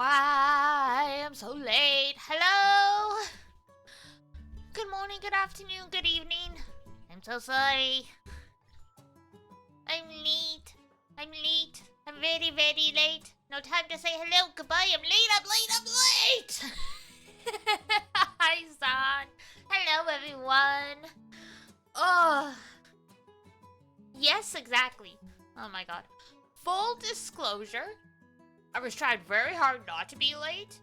Why I'm so late. Hello? Good morning, good afternoon, good evening. I'm so sorry. I'm late. I'm late. I'm very, very late. No time to say hello, goodbye. I'm late, I'm late, I'm late! Hi, Zan. Hello, everyone. Oh. Yes, exactly. Oh my god. Full disclosure, I was trying very hard not to be late,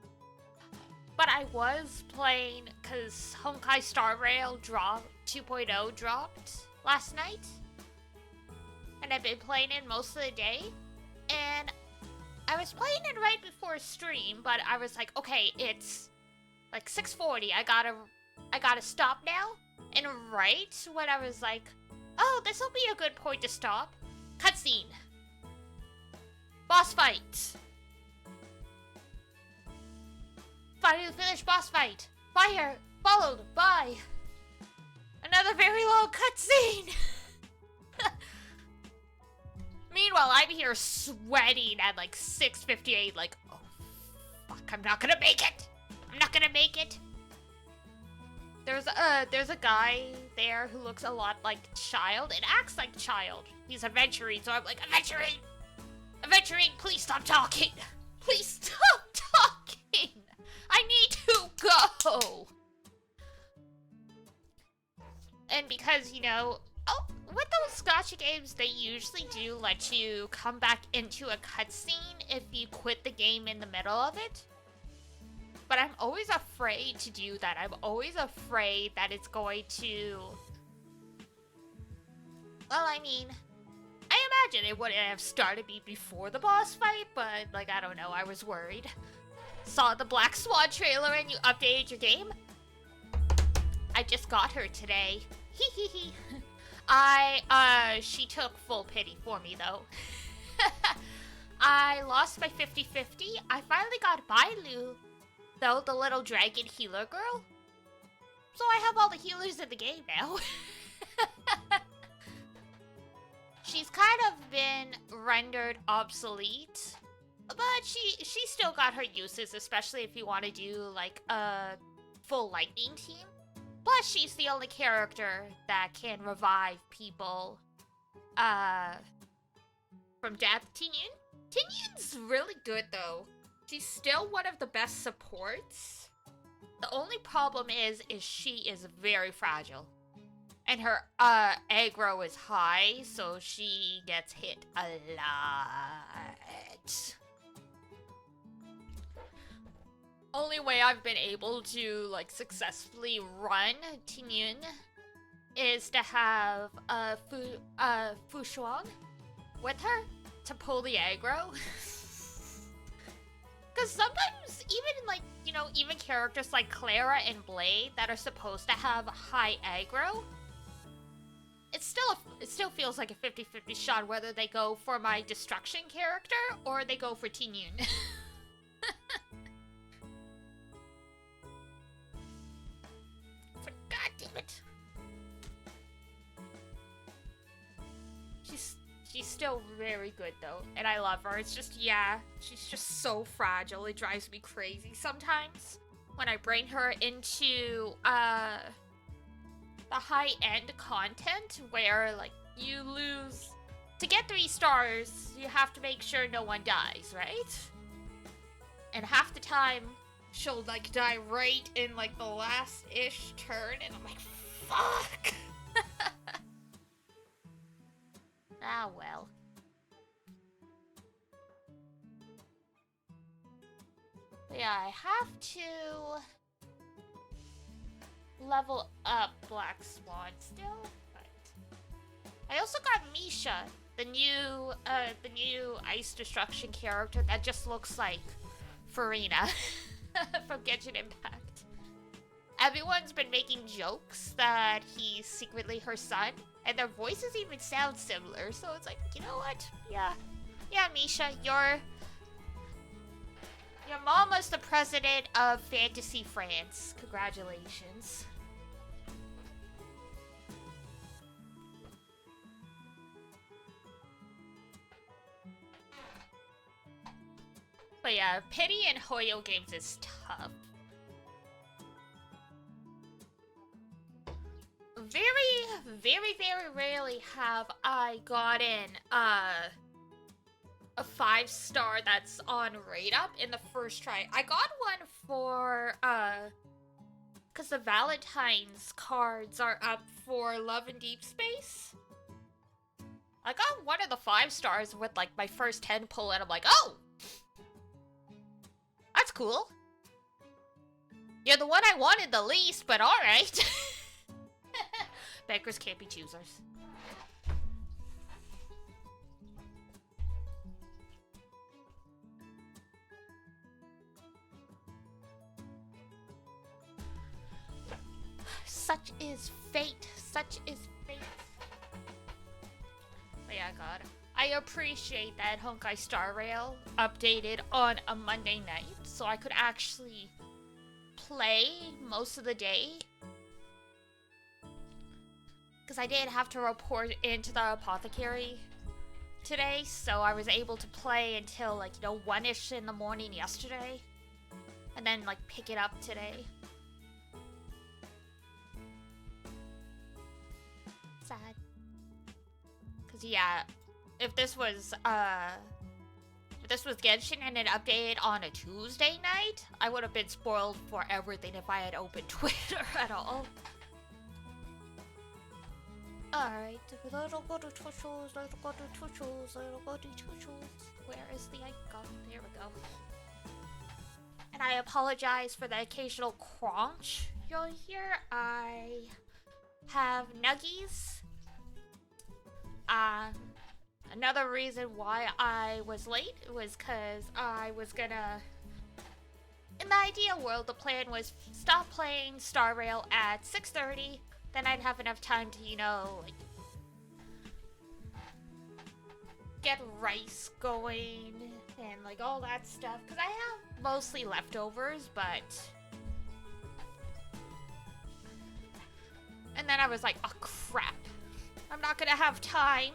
but I was playing because Honkai Star Rail 2.0 dropped last night, and I've been playing it most of the day, and I was playing it right before stream, but I was like, okay, it's like 6:40, I gotta stop now, and right when I was like, oh, this will be a good point to stop, cutscene. Boss fight. Finally finished boss fight. Fire followed by another very long cutscene. Meanwhile, I'm here sweating at like 6:58, like, oh fuck, I'm not gonna make it. I'm not gonna make it. There's a guy there who looks a lot like Child. It acts like Child. He's adventuring, so I'm like, adventuring, please stop talking. Please stop talking. I need to go. And because, you know, with those gacha games, they usually do let you come back into a cutscene if you quit the game in the middle of it. But I'm always afraid to do that. I'm always afraid that it's going to... Well, I mean, I imagine it wouldn't have started me before the boss fight, but, like, I don't know, I was worried. Saw the Black Swan trailer and you updated your game? I just got her today. Hee hee hee. She took full pity for me, though. I lost by 50-50. I finally got Bailu, though, the little dragon healer girl. So I have all the healers in the game now. She's kind of been rendered obsolete, but she still got her uses, especially if you want to do like a full lightning team. Plus, she's the only character that can revive people from death. Tinyun's really good though. She's still one of the best supports. The only problem is she is very fragile. And her aggro is high, so she gets hit a lot. Only way I've been able to like successfully run Tinyun is to have Fu Shuang with her to pull the aggro. Because sometimes even like, you know, even characters like Clara and Blade that are supposed to have high aggro, it still feels like a 50-50 shot whether they go for my destruction character or they go for Tinyun. God damn it. She's still very good though, and I love her. It's just, yeah, she's just so fragile. It drives me crazy sometimes when I bring her into the high-end content where like you lose to get 3 stars, you have to make sure no one dies, right? And half the time she'll like die right in like the last-ish turn, and I'm like, fuck. Ah, well. But yeah, I have to level up Black Swan still, but I also got Misha, the new ice destruction character that just looks like Farina from Genshin Impact. Everyone's been making jokes that he's secretly her son, and their voices even sound similar, so it's like, you know what? Yeah, Misha, your mama's the president of Fantasy France. Congratulations. But yeah, yeah, pity in Hoyo games is tough. Very rarely have I gotten a 5-star that's on rate up in the first try. I got one for because the Valentine's cards are up for Love and Deep Space. I got one of the 5 stars with like my first 10 pull, and I'm like, oh, that's cool. You're the one I wanted the least, but all right. Beggars can't be choosers. Such is fate. Such is fate. But yeah, God. I appreciate that Honkai Star Rail updated on a Monday night, so I could actually play most of the day. Because I did have to report into the apothecary today, so I was able to play until, like, 1-ish in the morning yesterday. And then, like, pick it up today. Sad. Because, yeah, if this was Genshin and it updated on a Tuesday night, I would have been spoiled for everything if I had opened Twitter at all. Alright, little go to Twitchels, little go to Twitchels, little go to Twitchels. Where is the icon? There we go. And I apologize for the occasional crunch you'll hear. I have nuggies. Another reason why I was late was because I was gonna... In the ideal world, the plan was stop playing Star Rail at 6:30. Then I'd have enough time to, like, get rice going and, like, all that stuff. Because I have mostly leftovers, but... And then I was like, oh, crap. I'm not gonna have time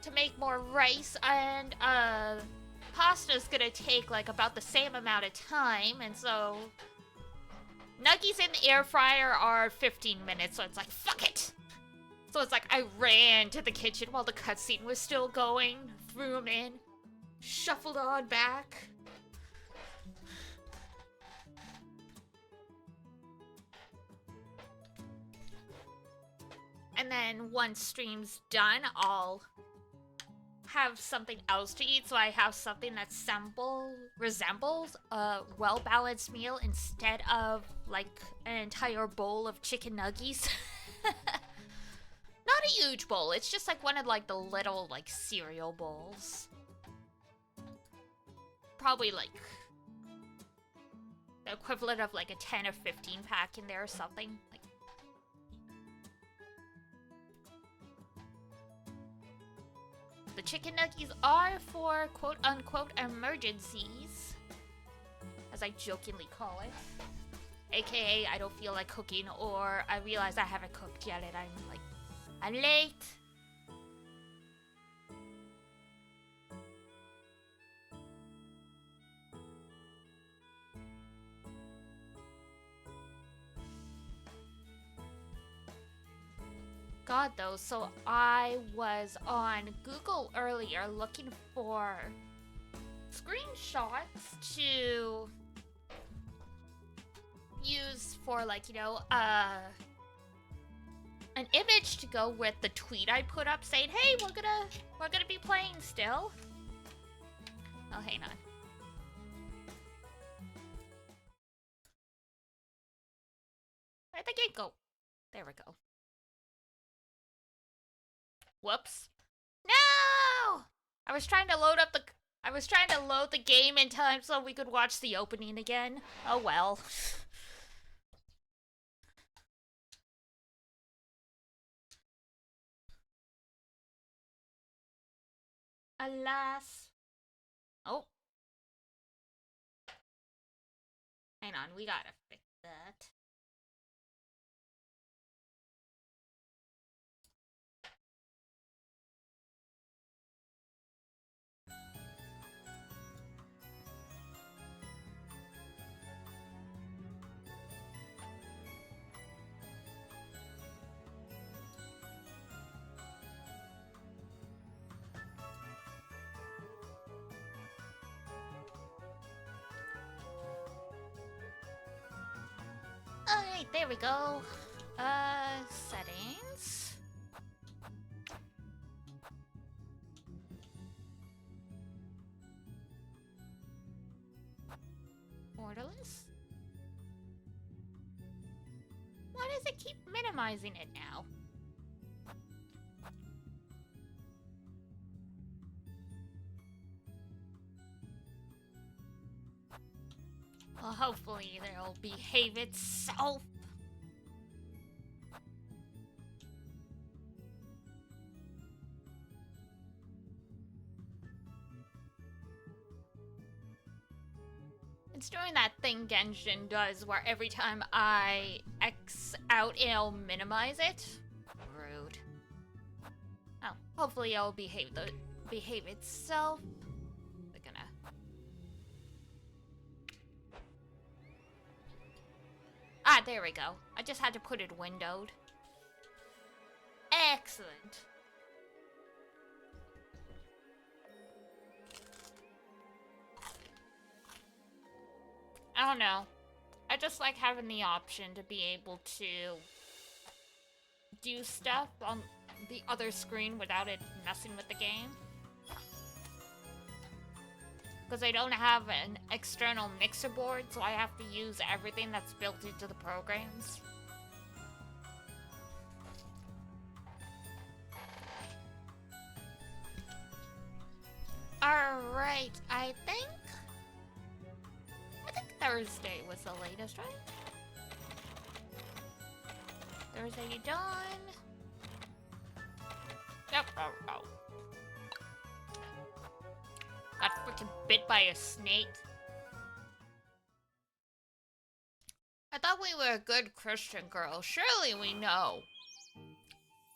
to make more rice, and, pasta's gonna take, like, about the same amount of time, and so... Nuggies in the air fryer are 15 minutes, so it's like, fuck it! So it's like, I ran to the kitchen while the cutscene was still going, threw them in, shuffled on back. And then once stream's done, I'll have something else to eat, so I have something that resembles a well-balanced meal instead of, like, an entire bowl of chicken nuggies. Not a huge bowl, it's just, like, one of, like, the little, like, cereal bowls. Probably, like, the equivalent of, like, a 10 or 15 pack in there or something. Like, the chicken nuggies are for quote-unquote emergencies, as I jokingly call it. AKA, I don't feel like cooking, or I realize I haven't cooked yet and I'm late. God, though, so I was on Google earlier looking for screenshots to use for, like, an image to go with the tweet I put up saying, hey, we're gonna be playing still. Oh, hang on. Where'd the game go? There we go. Whoops. No! I was trying to load the game in time so we could watch the opening again. Oh well. Alas. Oh. Hang on, we gotta fix that. Alright, there we go. Settings. Borderless? Why does it keep minimizing it now? Well, hopefully it'll behave itself. It's doing that thing Genshin does where every time I X out, it'll minimize it. Rude. Oh, hopefully it'll behave itself. We're gonna... Ah, there we go. I just had to put it windowed. Excellent. I don't know. I just like having the option to be able to do stuff on the other screen without it messing with the game. Because I don't have an external mixer board, so I have to use everything that's built into the programs. Alright, I think Thursday was the latest, right? Thursday, you done? Yep, oh. Got freaking bit by a snake. I thought we were a good Christian girl. Surely we know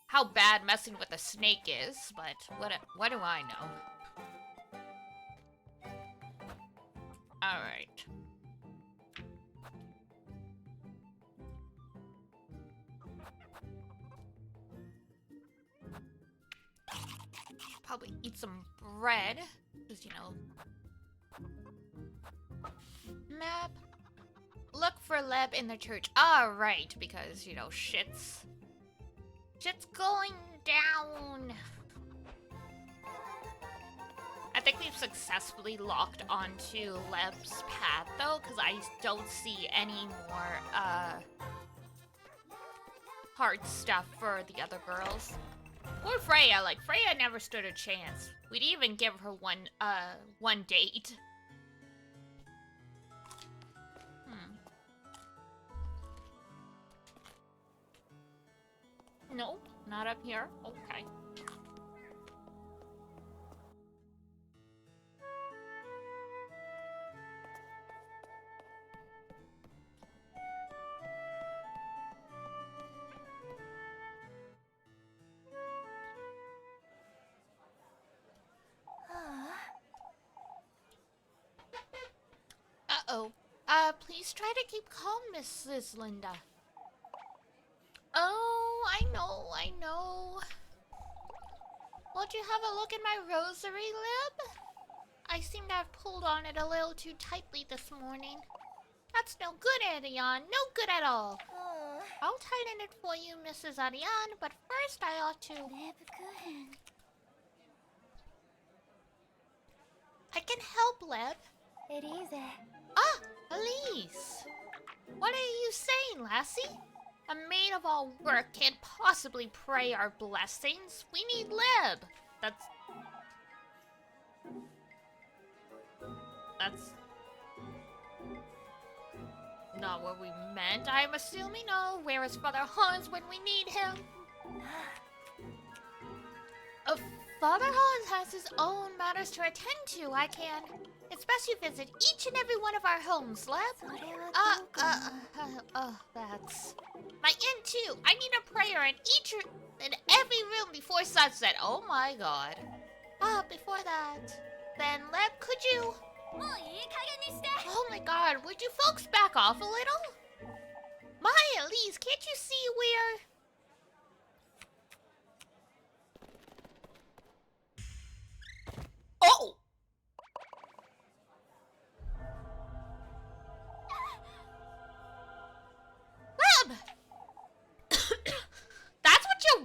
how bad messing with a snake is, but what do I know? Alright. Probably eat some bread, because, you know. Map. Look for Leb in the church. Alright, because, you know, shit's going down. I think we've successfully locked onto Leb's path, though, because I don't see any more, hard stuff for the other girls. Or Freya, like, Freya never stood a chance. We'd even give her one date. Nope, not up here. Okay. Uh-oh. Please try to keep calm, Mrs. Linda. Oh, I know. Won't you have a look at my rosary, Lib? I seem to have pulled on it a little too tightly this morning. That's no good, Ariane. No good at all. I'll tighten it for you, Mrs. Ariane, but first I ought to... I can help, Lib. Ah, Elise! What are you saying, lassie? A maid of all work can't possibly pray our blessings. We need Lib. That's not what we meant, I'm assuming. Oh, where is Father Hans when we need him? Father Hans has his own matters to attend to. It's best you visit each and every one of our homes, Leb. That's... My inn, too. I need a prayer in every room before sunset. Oh, my God. Before that, then, Leb, could you... Oh, my God. Would you folks back off a little? My Elise, can't you see we're... Oh!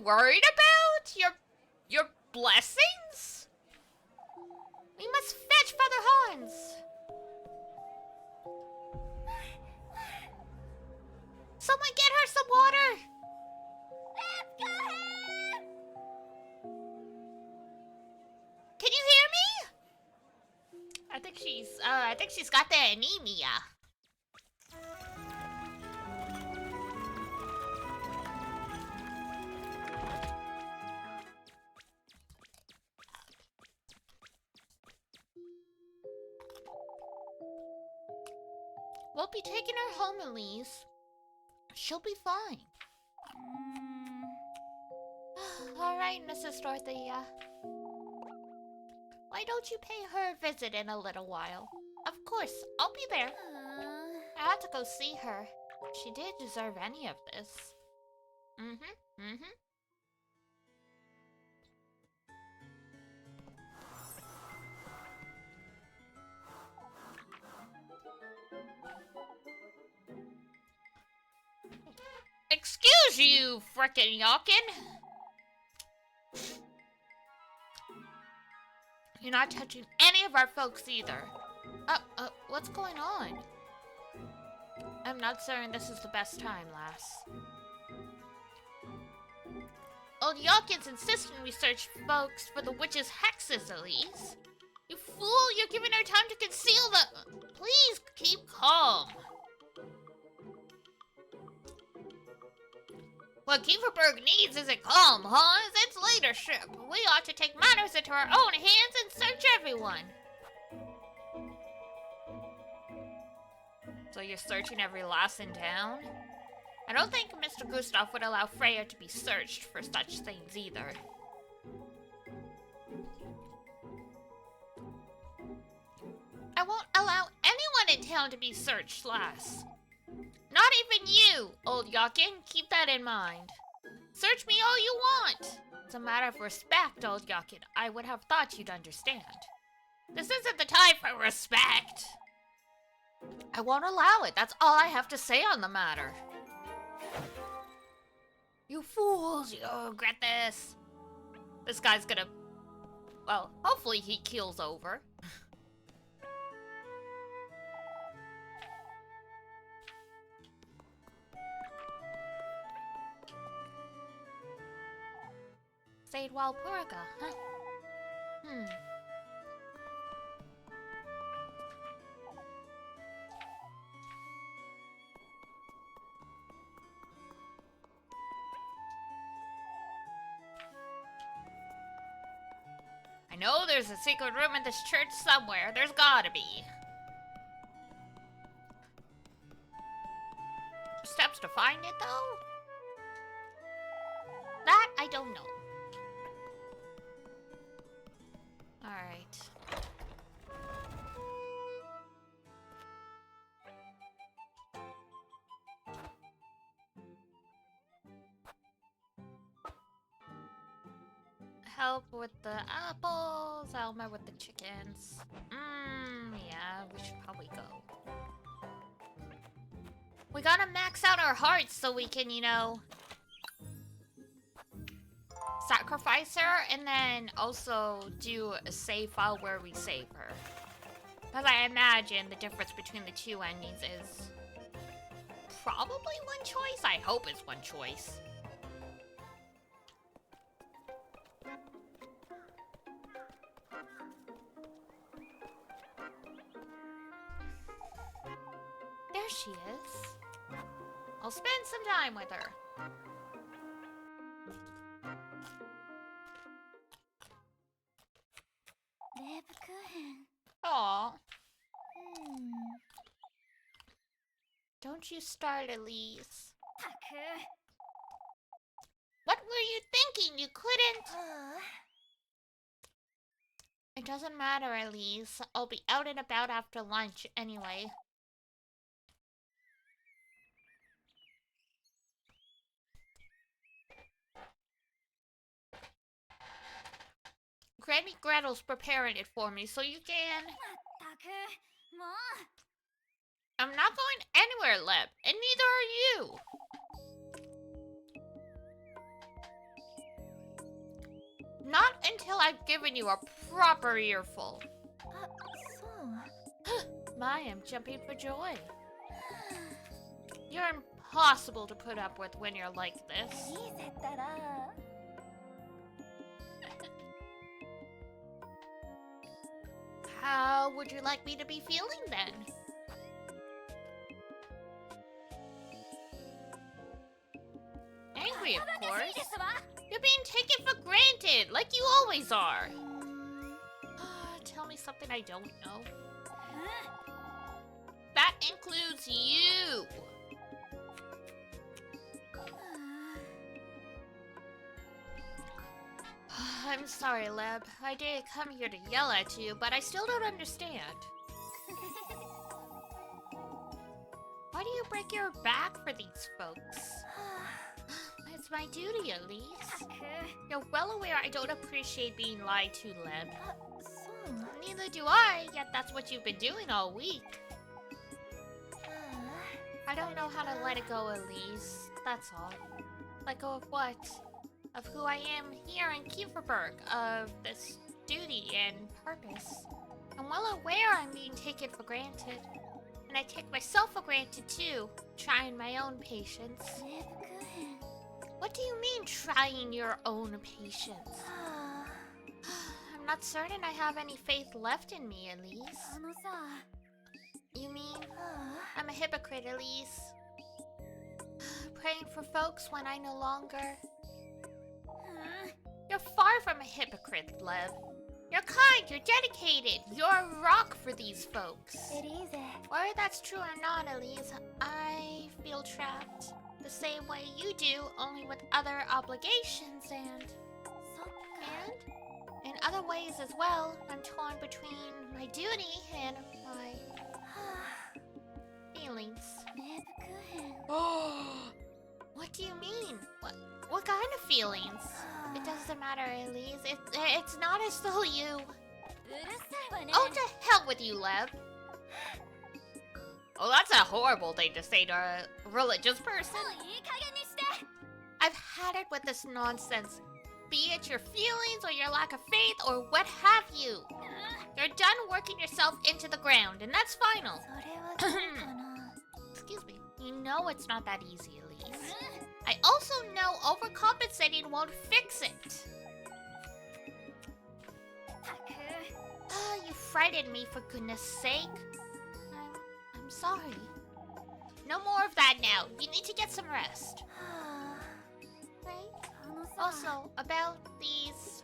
worried about? Your blessings? We must fetch Father Hans. Someone get her some water. Let's go ahead. Can you hear me? I think she's got the anemia. We'll be taking her home, Elise. She'll be fine. All right, Mrs. Dorothea. Why don't you pay her a visit in a little while? Of course, I'll be there. I had to go see her. She did deserve any of this. Excuse you, frickin' Yawkin. You're not touching any of our folks either. What's going on? I'm not certain this is the best time, lass. Old Yawkin's insisting we search folks for the witch's hexes, Elise. You fool, you're giving her time to conceal the... Please keep calm. What Kieferberg needs isn't calm, Hans. It's leadership. We ought to take matters into our own hands and search everyone. So you're searching every lass in town? I don't think Mr. Gustav would allow Freya to be searched for such things either. I won't allow anyone in town to be searched, lass. Not even you, old Yawkin. Keep that in mind. Search me all you want. It's a matter of respect, old Yawkin. I would have thought you'd understand. This isn't the time for respect. I won't allow it. That's all I have to say on the matter. You fools, you'll regret this. This guy's gonna... Well, hopefully he keels over. Said Walpurga, huh? I know there's a secret room in this church somewhere. There's gotta be. Steps to find it, though? That I don't know. Alright. Help with the apples, Elmer with the chickens. Yeah, we should probably go. We gotta max out our hearts so we can, you know, sacrifice her and then also do a save file where we save her. Because I imagine the difference between the two endings is probably one choice. I hope it's one choice. There she is. I'll spend some time with her. Aw. Don't you start, Elise. What were you thinking? You couldn't... It doesn't matter, Elise. I'll be out and about after lunch anyway. Granny Gretel's preparing it for me, so you can... I'm not going anywhere, Leb, and neither are you. Not until I've given you a proper earful. My, I'm jumping for joy. You're impossible to put up with when you're like this. How would you like me to be feeling then? Angry, of course. You're being taken for granted, like you always are. Tell me something I don't know. That includes you. I'm sorry, Leb. I didn't come here to yell at you, but I still don't understand. Why do you break your back for these folks? It's my duty, at least. You're well aware I don't appreciate being lied to, Leb. Neither do I, yet that's what you've been doing all week. I don't know how to let it go, Elise. That's all. Let go of what? Of who I am here in Kieferberg, of this duty and purpose. I'm well aware I'm being taken for granted. And I take myself for granted too, trying my own patience. What do you mean, trying your own patience? I'm not certain I have any faith left in me, Elise. You mean I'm a hypocrite, Elise? Praying for folks when I no longer... You're far from a hypocrite, Lev. You're kind, you're dedicated, you're a rock for these folks. Whether that's true or not, Elise, I feel trapped. The same way you do, only with other obligations and in other ways as well. I'm torn between my duty and my feelings. What do you mean? What kind of feelings? It doesn't matter, Elise. It's not as though you... Oh, to hell with you, Lev. Oh, that's a horrible thing to say to a religious person. I've had it with this nonsense. Be it your feelings or your lack of faith or what have you. You're done working yourself into the ground, and that's final. Excuse me. You know it's not that easy, Elise. I also know overcompensating won't fix it. You frightened me, for goodness sake. I'm sorry. No more of that now. You need to get some rest. Right? Also, about these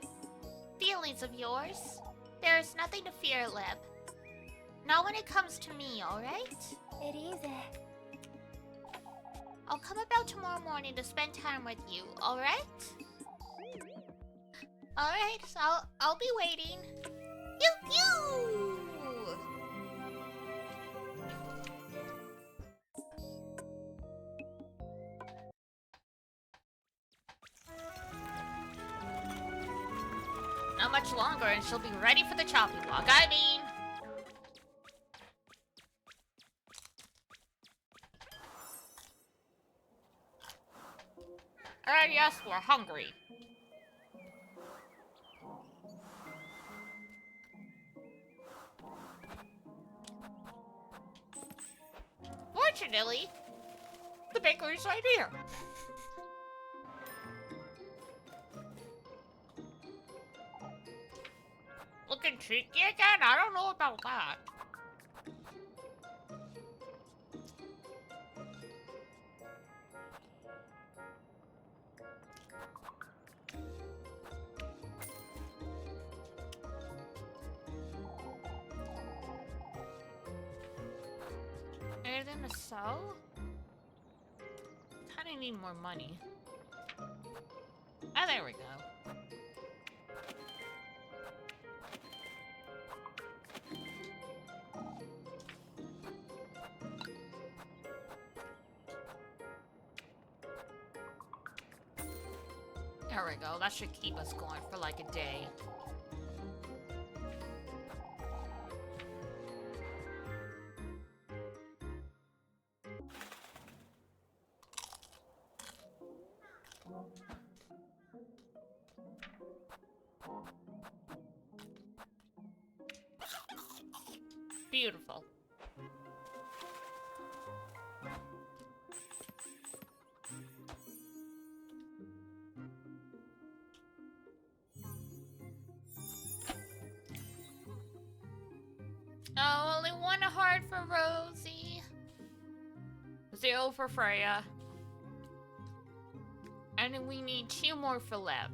feelings of yours, there's nothing to fear, Leb. Not when it comes to me, alright? I'll come about tomorrow morning to spend time with you, alright? Alright, so I'll be waiting. Pew! Not much longer and she'll be ready for the chopping block. I mean... yes, we're hungry. Fortunately, the bakery's right here. Looking cheeky again? I don't know about that. Anything to sell? Kinda need more money. Ah, there we go. There we go. That should keep us going for like a day. Beautiful. Oh, only one heart for Rosie. 0 for Freya. And then we need 2 more for Leb.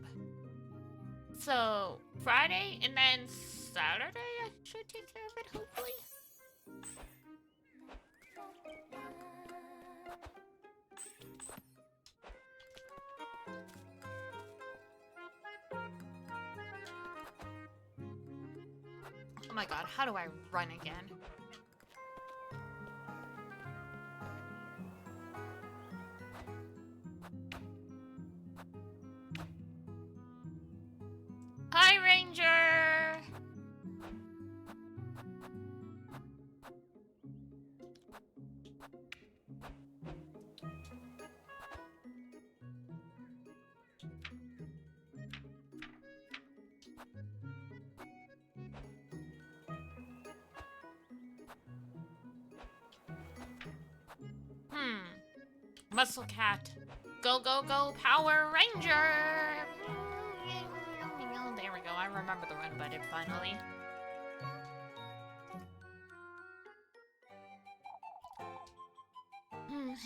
So, Friday and then Saturday I should take care of it, hopefully. Oh my god, how do I run again? Hi, Ranger! Muscle Cat. Go, go, go, Power Ranger! There we go, I remember the run button finally.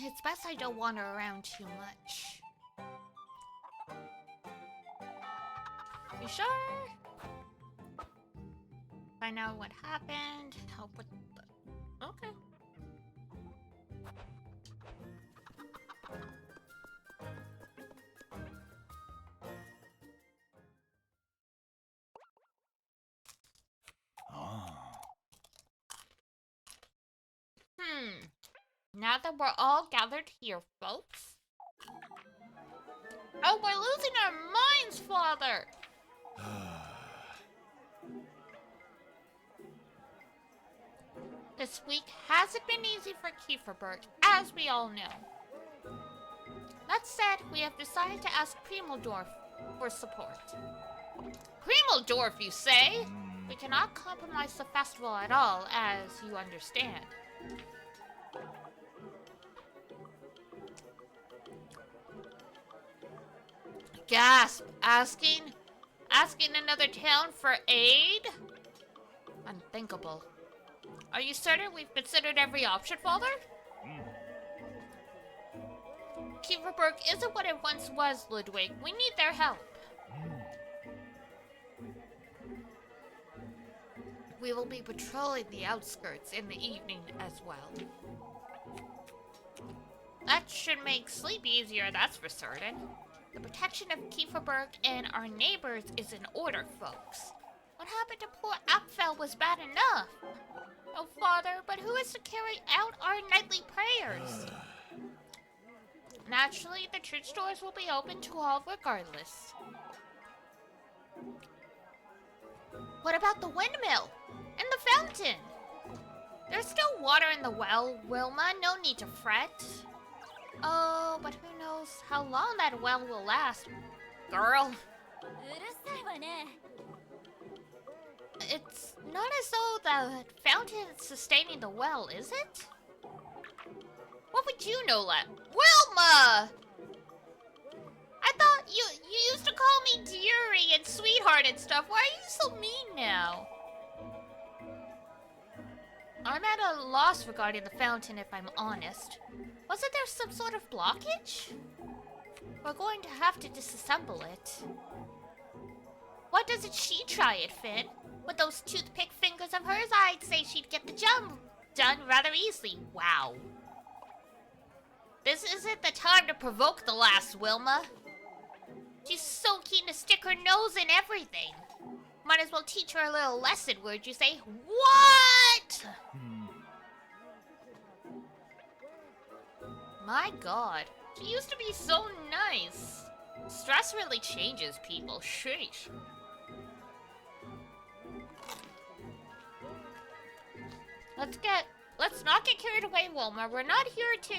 It's best I don't wander around too much. You sure? Find out what happened, help with the... Okay. Now that we're all gathered here, folks. Oh, we're losing our minds, Father! This week hasn't been easy for Kieferberg, as we all know. That said, we have decided to ask Primeldorf for support. Primeldorf, you say? We cannot compromise the festival at all, as you understand. Gasp! Asking another town for aid? Unthinkable. Are you certain we've considered every option, Father? Kieferberg isn't what it once was, Ludwig. We need their help. We will be patrolling the outskirts in the evening as well. That should make sleep easier, that's for certain. The protection of Kieferberg and our neighbors is in order, folks. What happened to poor Apfel was bad enough. Oh, Father, but who is to carry out our nightly prayers? Naturally, the church doors will be open to all regardless. What about the windmill? And the fountain? There's still water in the well, Wilma. No need to fret. Oh, but who knows how long that well will last. Girl. It's not as though the fountain is sustaining the well, is it? What would you know, Wilma! I thought you used to call me dearie and sweetheart and stuff. Why are you so mean now? I'm at a loss regarding the fountain, if I'm honest. Wasn't there some sort of blockage? We're going to have to disassemble it. Why doesn't she try it, Finn? With those toothpick fingers of hers, I'd say she'd get the job done rather easily. Wow. This isn't the time to provoke the lass, Wilma. She's so keen to stick her nose in everything. Might as well teach her a little lesson, would you say? What? My god. She used to be so nice. Stress really changes people. Sheesh. Let's not get carried away, Wilma. We're not here to...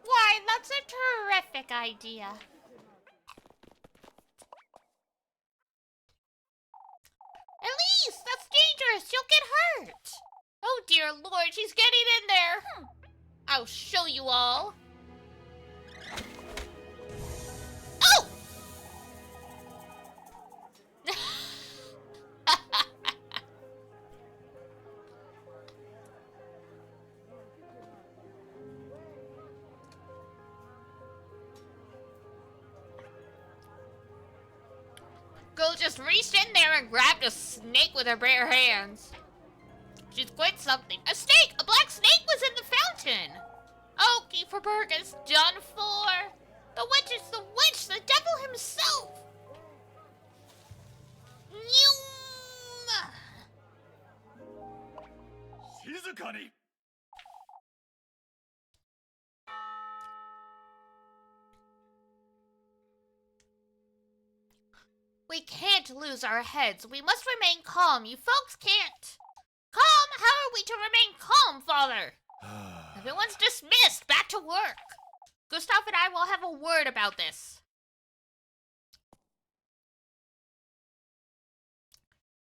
Why, that's a terrific idea. Elise, that's dangerous. You'll get hurt. Oh dear lord, she's getting in there! I'll show you all. Oh! Girl just reached in there and grabbed a snake with her bare hands. She's quite something. A snake! A black snake was in the fountain! Oh, Kieferberg is done for! The witch is the witch! The devil himself! Nyum! 静かに We can't lose our heads. We must remain calm. You folks can't. Calm? How are we to remain calm, Father? Everyone's dismissed. Back to work. Gustav and I will have a word about this.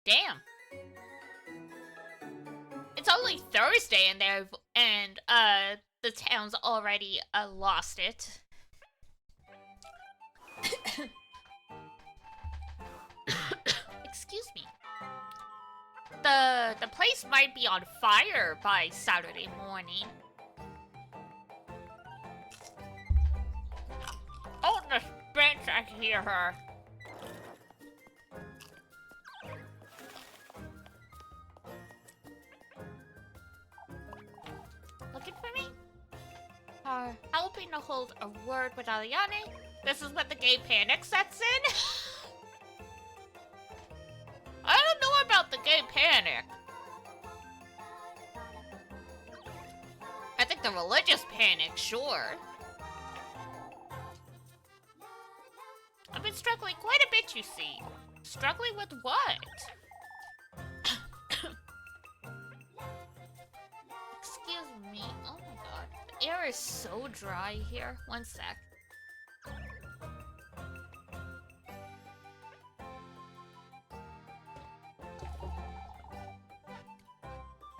Damn. It's only Thursday and the town's already lost it. Excuse me. The place might be on fire by Saturday morning. Oh, the stench, I can hear her. Looking for me? Helping to hold a word with Aliane. This is when the gay panic sets in. I don't know about the gay panic. I think the religious panic, sure. I've been struggling quite a bit, you see. Struggling with what? Excuse me. Oh my god. The air is so dry here. One sec.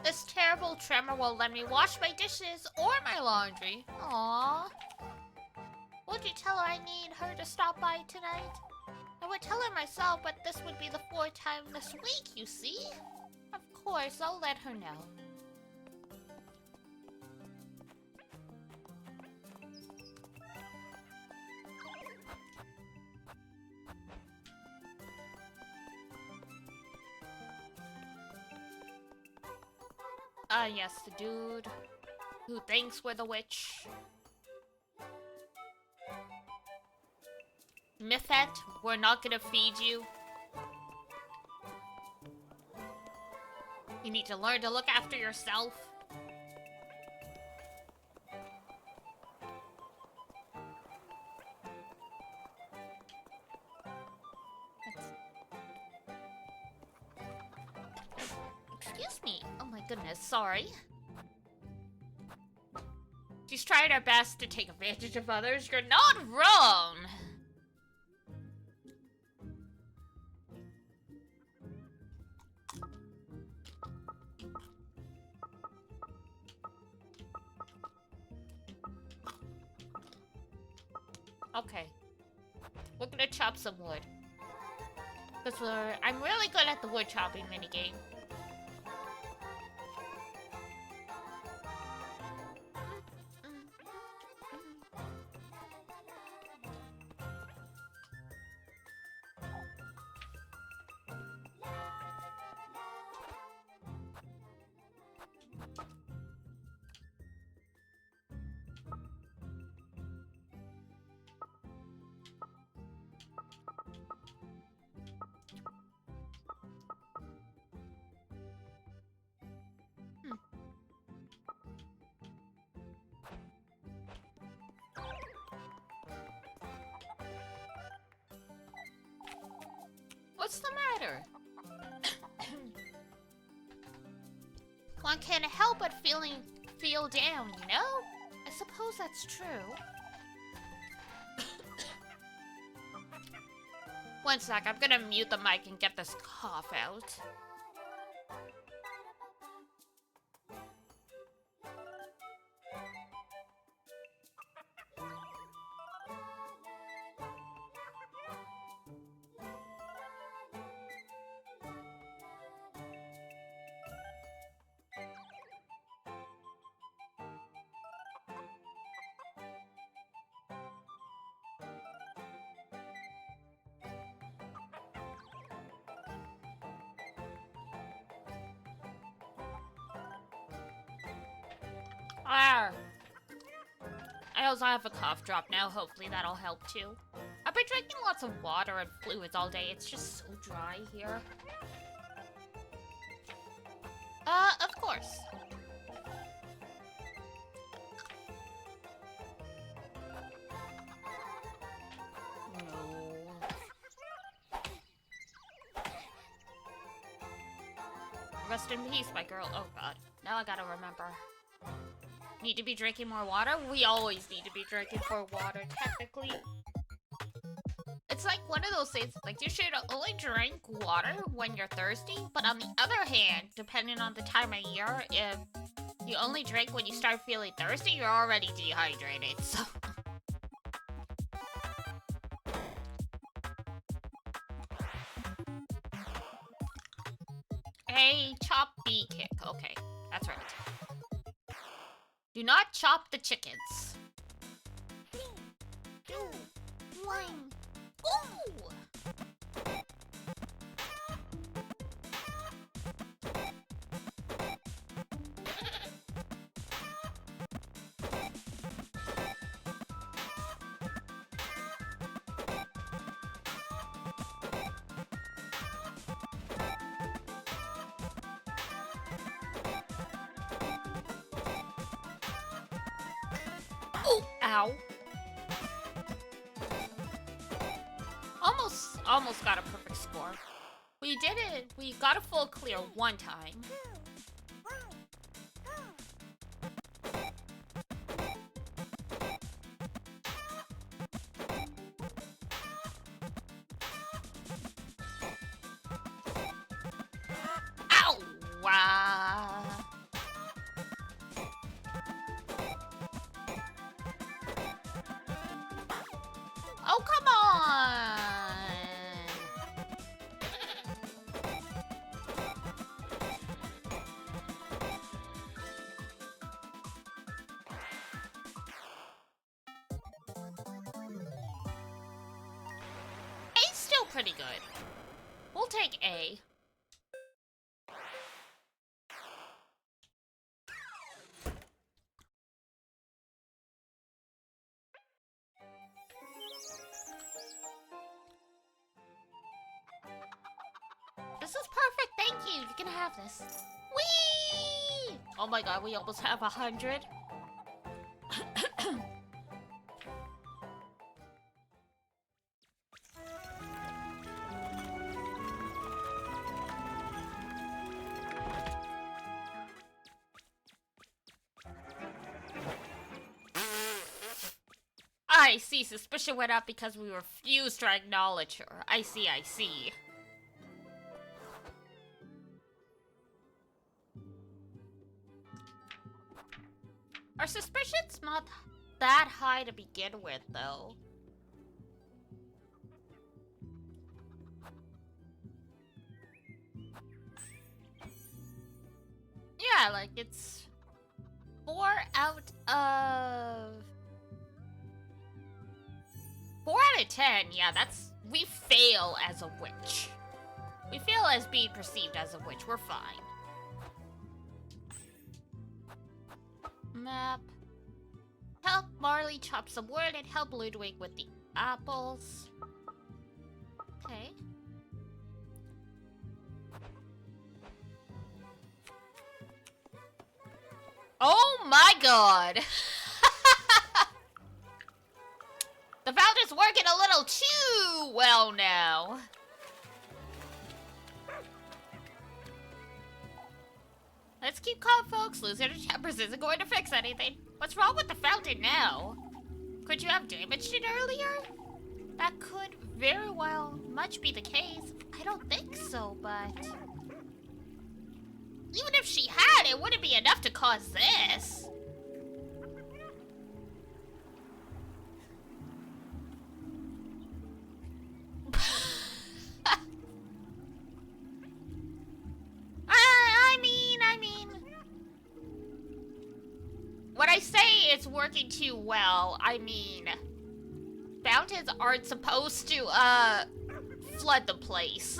This terrible tremor won't let me wash my dishes or my laundry. Aww. Would you tell her I need her to stop by tonight? I would tell her myself, but this would be the 4th time this week, you see? Of course, I'll let her know. Yes, the dude who thinks we're the witch. Mifet, we're not gonna feed you. You need to learn to look after yourself. Excuse me. Oh my goodness, sorry. She's trying her best to take advantage of others. You're not wrong. Okay. We're gonna chop some wood. Because I'm really good at the wood chopping minigame. What's the matter? One can't help but feel down, you know? I suppose that's true. One sec, I'm gonna mute the mic and get this cough out. Ah. I also have a cough drop now. Hopefully that'll help too. I've been drinking lots of water and fluids all day. It's just so dry here. Of course. No. Rest in peace, my girl. Oh god. Now I gotta remember. Need to be drinking more water? We always need to be drinking more water, technically. It's like one of those things, like you should only drink water when you're thirsty, but on the other hand, depending on the time of year, if you only drink when you start feeling thirsty, you're already dehydrated, so... A chop B kick. Okay, that's right. Do not chop the chickens. 3, 2, 1. Ooh! Oh, ow. Almost got a perfect score. We did it. We got a full clear one time. Ow! Wow. Oh, come on! A's still pretty good. We'll take A. This is perfect, thank you. You can have this. Whee! Oh my god, we almost have 100. I see. Suspicion went up because we refused to acknowledge her. I see, I see. Our suspicion's not that high to begin with, though. Yeah, like, it's 4 out of 10. Yeah, that's... We fail as a witch. We fail as being perceived as a witch. We're fine. Map. Help Marley chop some wood and help Ludwig with the apples. Okay. Oh my god! The fountain's working a little too well now. Let's keep calm, folks. Losing your tempers isn't going to fix anything. What's wrong with the fountain now? Could you have damaged it earlier? That could very well much be the case. I don't think so, but... Even if she had, it wouldn't be enough to cause this. When I say it's working too well, I mean... Fountains aren't supposed to, flood the place.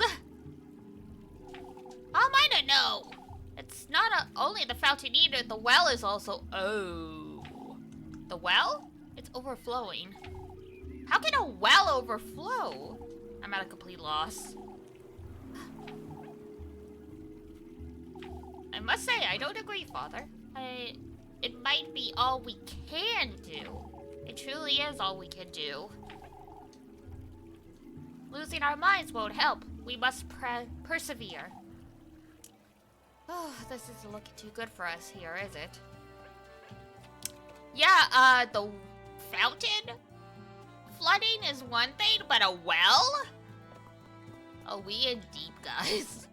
How am I to know? It's not only the fountain either, the well is also... Oh. The well? It's overflowing. How can a well overflow? I'm at a complete loss. I must say, I don't agree, Father. It might be all we can do. It truly is all we can do. Losing our minds won't help. We must persevere. Oh, this isn't looking too good for us here, is it? Yeah, the fountain flooding is one thing, but a well? Oh, we in deep, guys.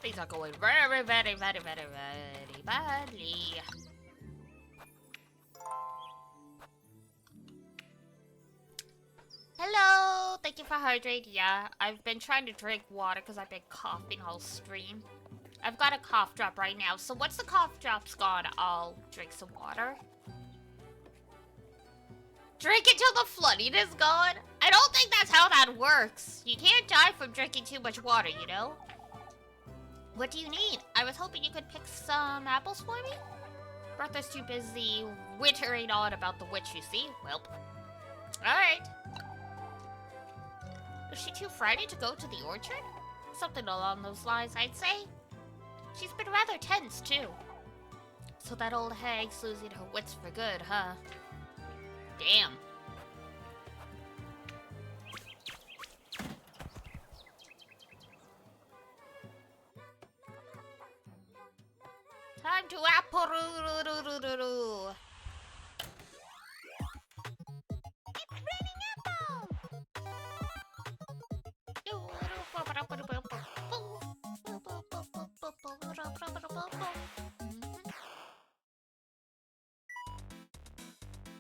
Things are going very, very, very, very, very badly. Hello! Thank you for hydrating. Yeah, I've been trying to drink water because I've been coughing all stream. I've got a cough drop right now, so once the cough drop's gone, I'll drink some water. Drink until the flooding is gone? I don't think that's how that works. You can't die from drinking too much water, you know? What do you need? I was hoping you could pick some apples for me? Bertha's too busy wittering on about the witch, you see? Welp. Alright. Was she too frightened to go to the orchard? Something along those lines, I'd say. She's been rather tense, too. So that old hag's losing her wits for good, huh? Damn. Time to apple-roo-roo-roo-roo-roo. It's raining apples!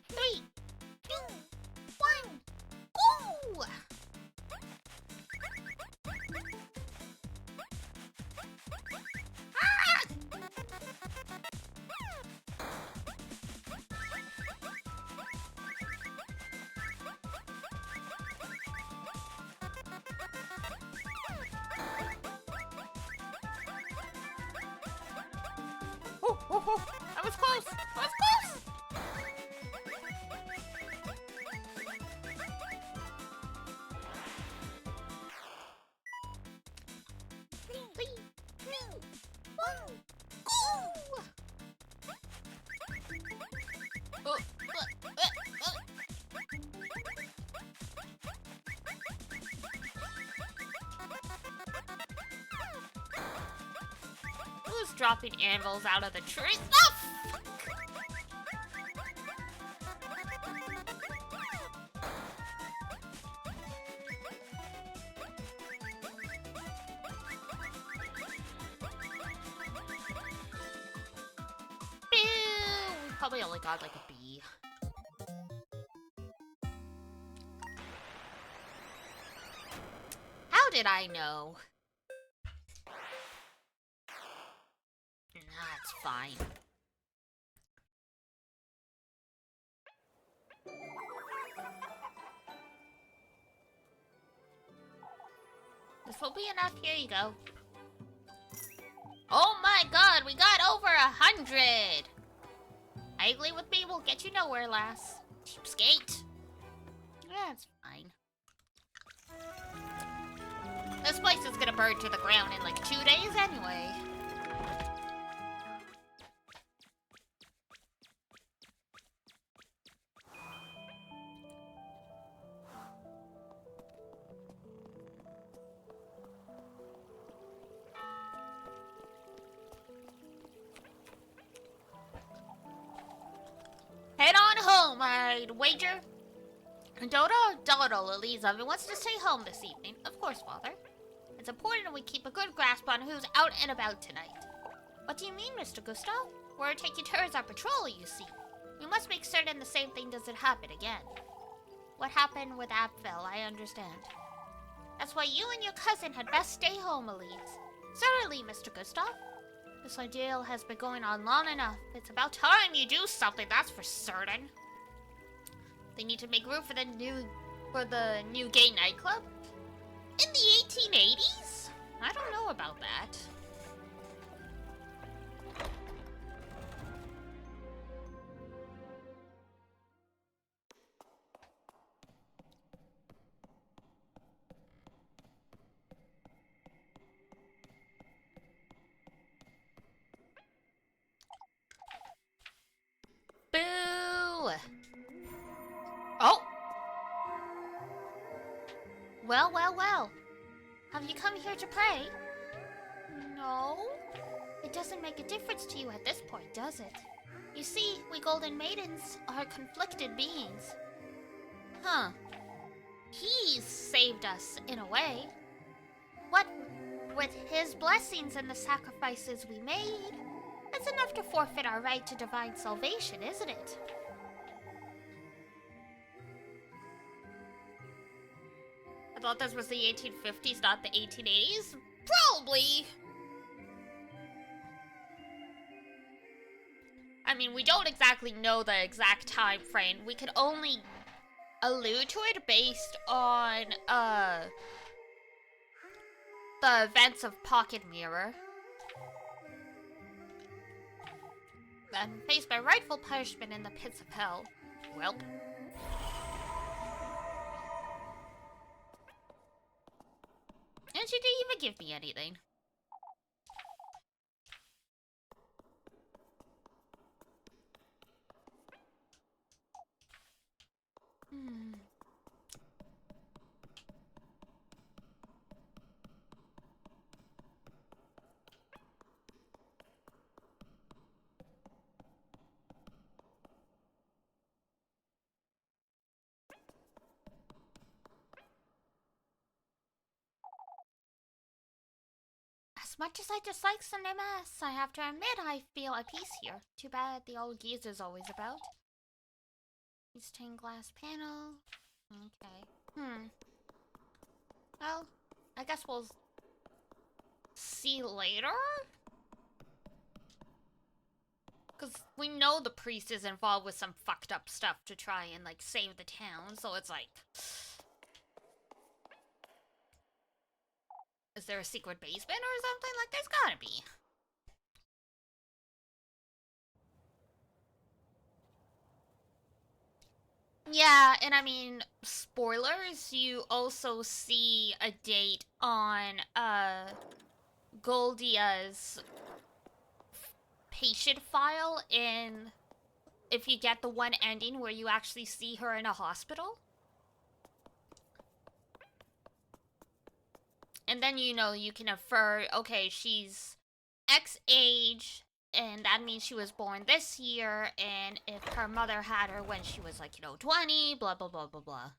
3, 2, 1, go! Oh, I was close! I was close! Three, two, one, go! Who's dropping anvils out of the trees? Oh, fuck! We probably only got like a B. How did I know? That's fine. This will be enough. Here you go. Oh my god, we got over 100! Haggling with me will get you nowhere, lass. Cheapskate. That's fine. This place is gonna burn to the ground in like 2 days anyway. Head on home, I'd wager. Dodo, Eliza, wants to stay home this evening. Of course, Father. It's important we keep a good grasp on who's out and about tonight. What do you mean, Mr. Gustav? We're taking turns on patrol, you see. We must make certain the same thing doesn't happen again. What happened with Abfell, I understand. That's why you and your cousin had best stay home, Elise. Certainly, Mr. Gustav. This ordeal has been going on long enough. It's about time you do something, that's for certain. They need to make room for the new gay nightclub? In the 1880s? I don't know about that. Boo! Oh! Well, well, well. Have you come here to pray? No? It doesn't make a difference to you at this point, does it? You see, we Golden Maidens are conflicted beings. Huh. He's saved us, in a way. What with his blessings and the sacrifices we made, it's enough to forfeit our right to divine salvation, isn't it? I thought this was the 1850s, not the 1880s. Probably. I mean, we don't exactly know the exact time frame. We can only allude to it based on the events of Pocket Mirror. And face my rightful punishment in the pits of hell. Welp. And she didn't even give me anything. As much as I dislike Sunday Mass, I have to admit I feel at peace here. Too bad the old geezer's always about. Stained glass panel. Okay. Well, I guess we'll see later? Because we know the priest is involved with some fucked up stuff to try and, like, save the town, so it's like... Is there a secret basement or something? Like, there's gotta be. Yeah, and I mean, spoilers, you also see a date on, Goldia's patient file in... If you get the one ending where you actually see her in a hospital. And then, you know, you can infer, okay, she's X age, and that means she was born this year, and if her mother had her when she was, like, you know, 20, blah, blah, blah, blah, blah.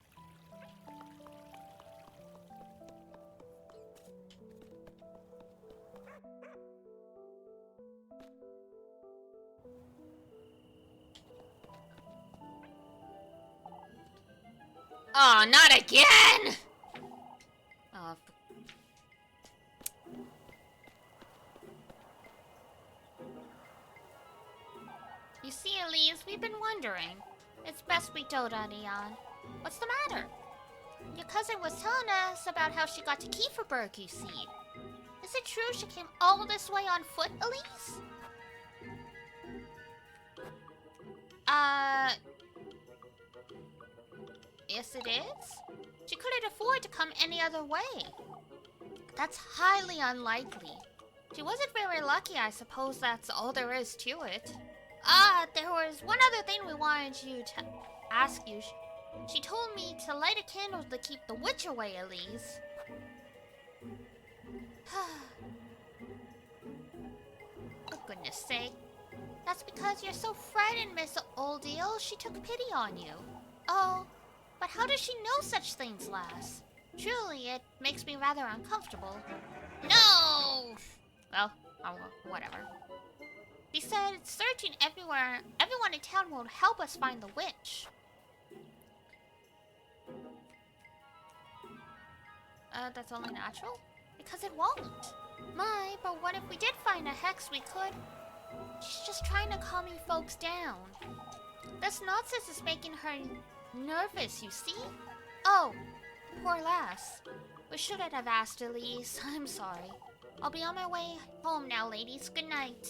Oh, not again! Oh, you see, Elise, we've been wondering. It's best we dote on Eon. What's the matter? Your cousin was telling us about how she got to Kieferberg, you see. Is it true she came all this way on foot, Elise? Yes it is. She couldn't afford to come any other way. That's highly unlikely. She wasn't very lucky, I suppose that's all there is to it. There was one other thing we wanted you to ask you. She told me to light a candle to keep the witch away, Elise. For goodness sake. That's because you're so frightened, Miss Old Eel. She took pity on you. Oh, but how does she know such things, lass? Truly, it makes me rather uncomfortable. No! Well, whatever. He said searching everywhere, everyone in town won't help us find the witch. That's only natural? Because it won't. My, but what if we did find a hex we could? She's just trying to calm you folks down. This nonsense is making her nervous, you see? Oh, poor lass. We shouldn't have asked Elise. I'm sorry. I'll be on my way home now, ladies. Good night.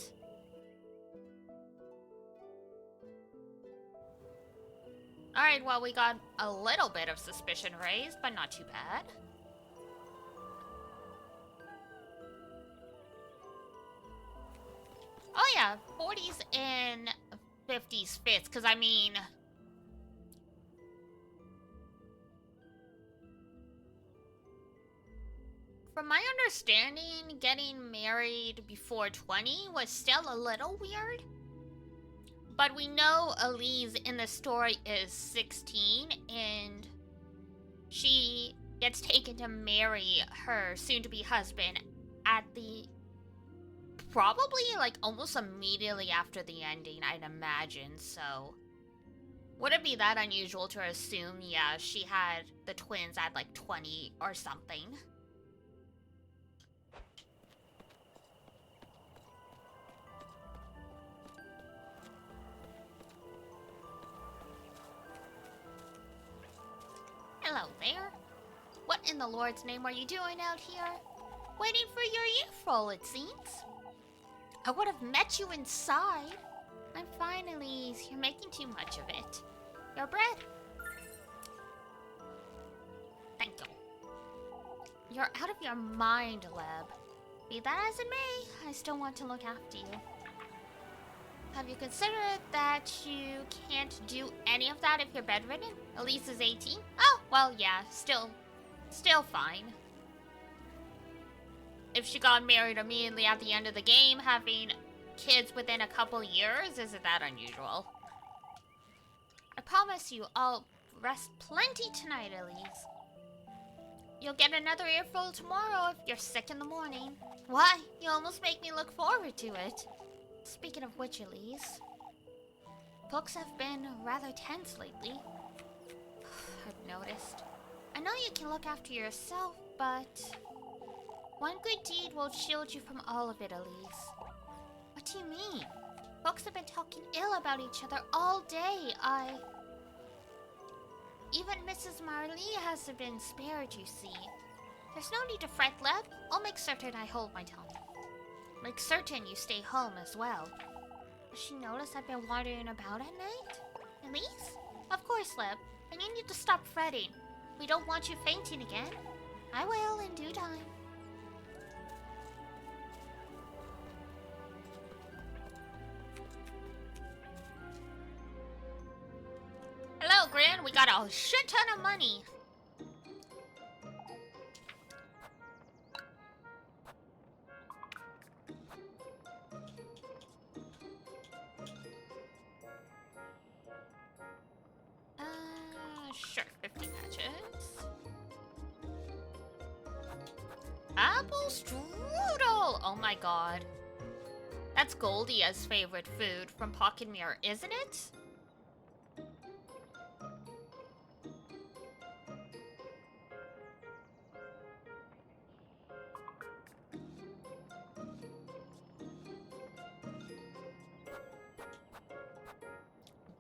Alright, well, we got a little bit of suspicion raised, but not too bad. Oh yeah, 40s and 50s fits, because I mean... From my understanding, getting married before 20 was still a little weird. But we know Elise in the story is 16, and she gets taken to marry her soon-to-be husband at the... probably, like, almost immediately after the ending, I'd imagine, so... Would it be that unusual to assume, yeah, she had the twins at, like, 20 or something? Hello there. What in the Lord's name are you doing out here? Waiting for your earful, it seems. I would have met you inside. I'm fine, Elise. You're making too much of it. Your bread? Thank you. You're out of your mind, Leb. Be that as it may, I still want to look after you. Have you considered that you can't do any of that if you're bedridden? Elise is 18? Oh, well, yeah, still fine. If she got married immediately at the end of the game, having kids within a couple years isn't that unusual. I promise you, I'll rest plenty tonight, Elise. You'll get another earful tomorrow if you're sick in the morning. Why? You almost make me look forward to it. Speaking of which, Elise, books have been rather tense lately. I've noticed. I know you can look after yourself, but one good deed will shield you from all of it, Elise. What do you mean? Folks have been talking ill about each other all day. Even Mrs. Marley hasn't been spared, you see. There's no need to fret, Leb. I'll make certain I hold my tongue. Make certain you stay home as well. Does she notice I've been wandering about at night? Elise? Of course, Leb. And you need to stop fretting. We don't want you fainting again. I will in due time. Hello, Gran. We got a shit ton of money. Sure, 50 matches. Apple strudel! Oh my god. That's Goldia's favorite food from Pocket Mirror, isn't it?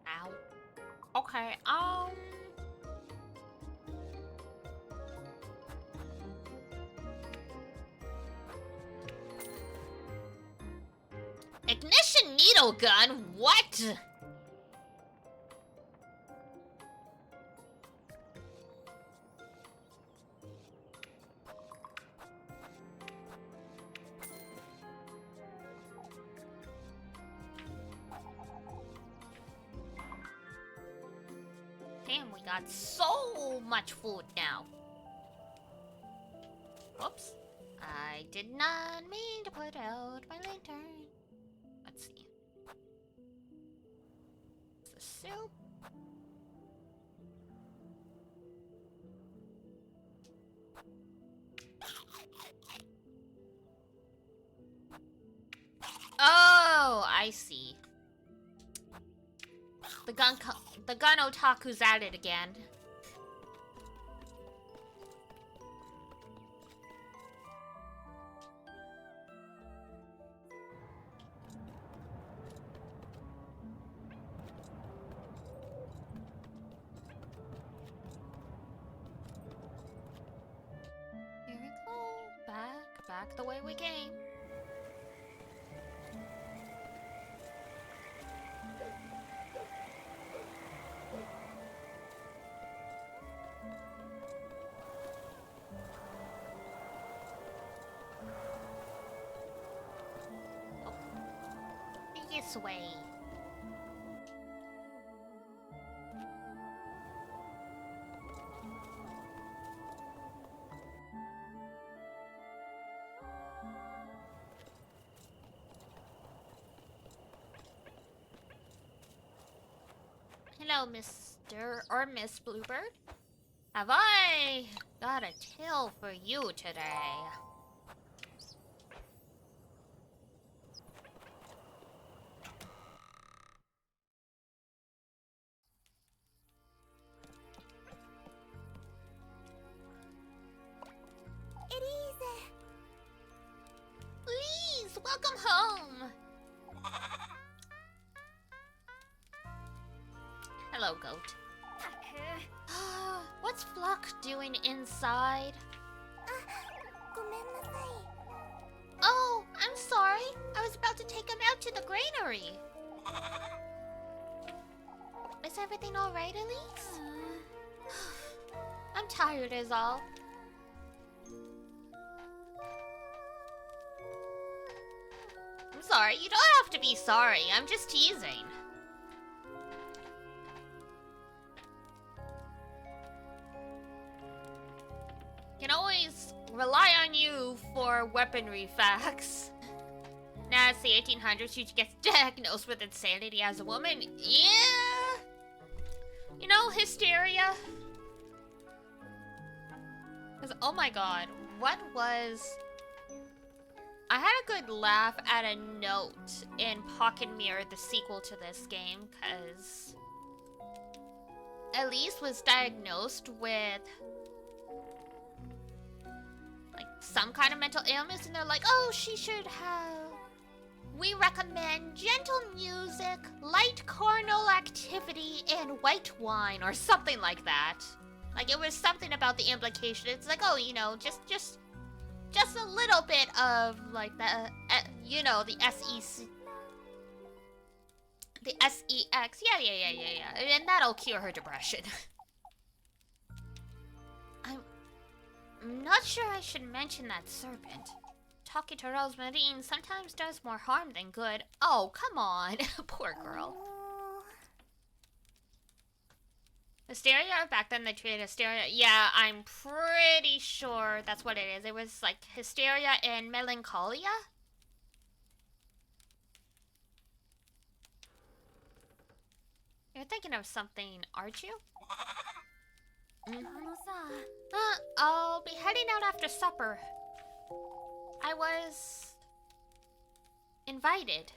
Ow. Okay, Ignition needle gun? What? Damn, we got so much food now. Whoops. I did not mean to put out my lantern. Let's see. It's the soup. Oh, I see. The gun otaku's at it again. back the way we came. Oh. This way. Hello, Mr. or Miss Bluebird. Have I got a tale for you today? Please, welcome home. Hello, goat. What's Flock doing inside? Oh, I'm sorry. I was about to take him out to the granary. Is everything alright, Elise? I'm tired is all. I'm sorry, you don't have to be sorry. I'm just teasing. Can always rely on you for weaponry facts. Now it's the 1800s, she gets diagnosed with insanity as a woman. Yeah! You know, hysteria. Because, oh my god, what was... I had a good laugh at a note in Pocket Mirror, the sequel to this game, because... Elise was diagnosed with... like, some kind of mental illness, and they're like, oh, she should have... We recommend gentle music, light carnal activity, and white wine, or something like that. Like, it was something about the implication. It's like, oh, you know, just a little bit of, like, the, you know, the SEC... the SEX. Yeah. And that'll cure her depression. I'm not sure I should mention that serpent. Talking to Rosemarine sometimes does more harm than good. Oh, come on. Poor girl. Hysteria? Back then they treated hysteria. Yeah, I'm pretty sure that's what it is. It was like hysteria and melancholia. You're thinking of something, aren't you? I'll be heading out after supper. I was... invited.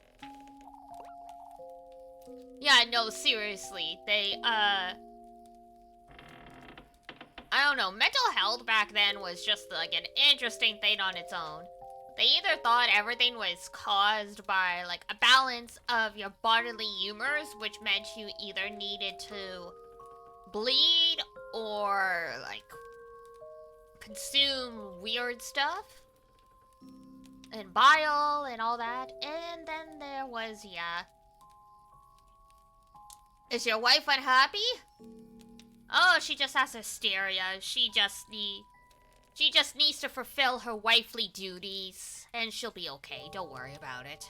Yeah, no, seriously. They, I don't know. Mental health back then was just, like, an interesting thing on its own. They either thought everything was caused by, like, a balance of your bodily humors, which meant you either needed to bleed or, like, consume weird stuff. And bile and all that. And then there was, yeah. Is your wife unhappy? Oh, she just has hysteria. She just needs to fulfill her wifely duties. And she'll be okay. Don't worry about it.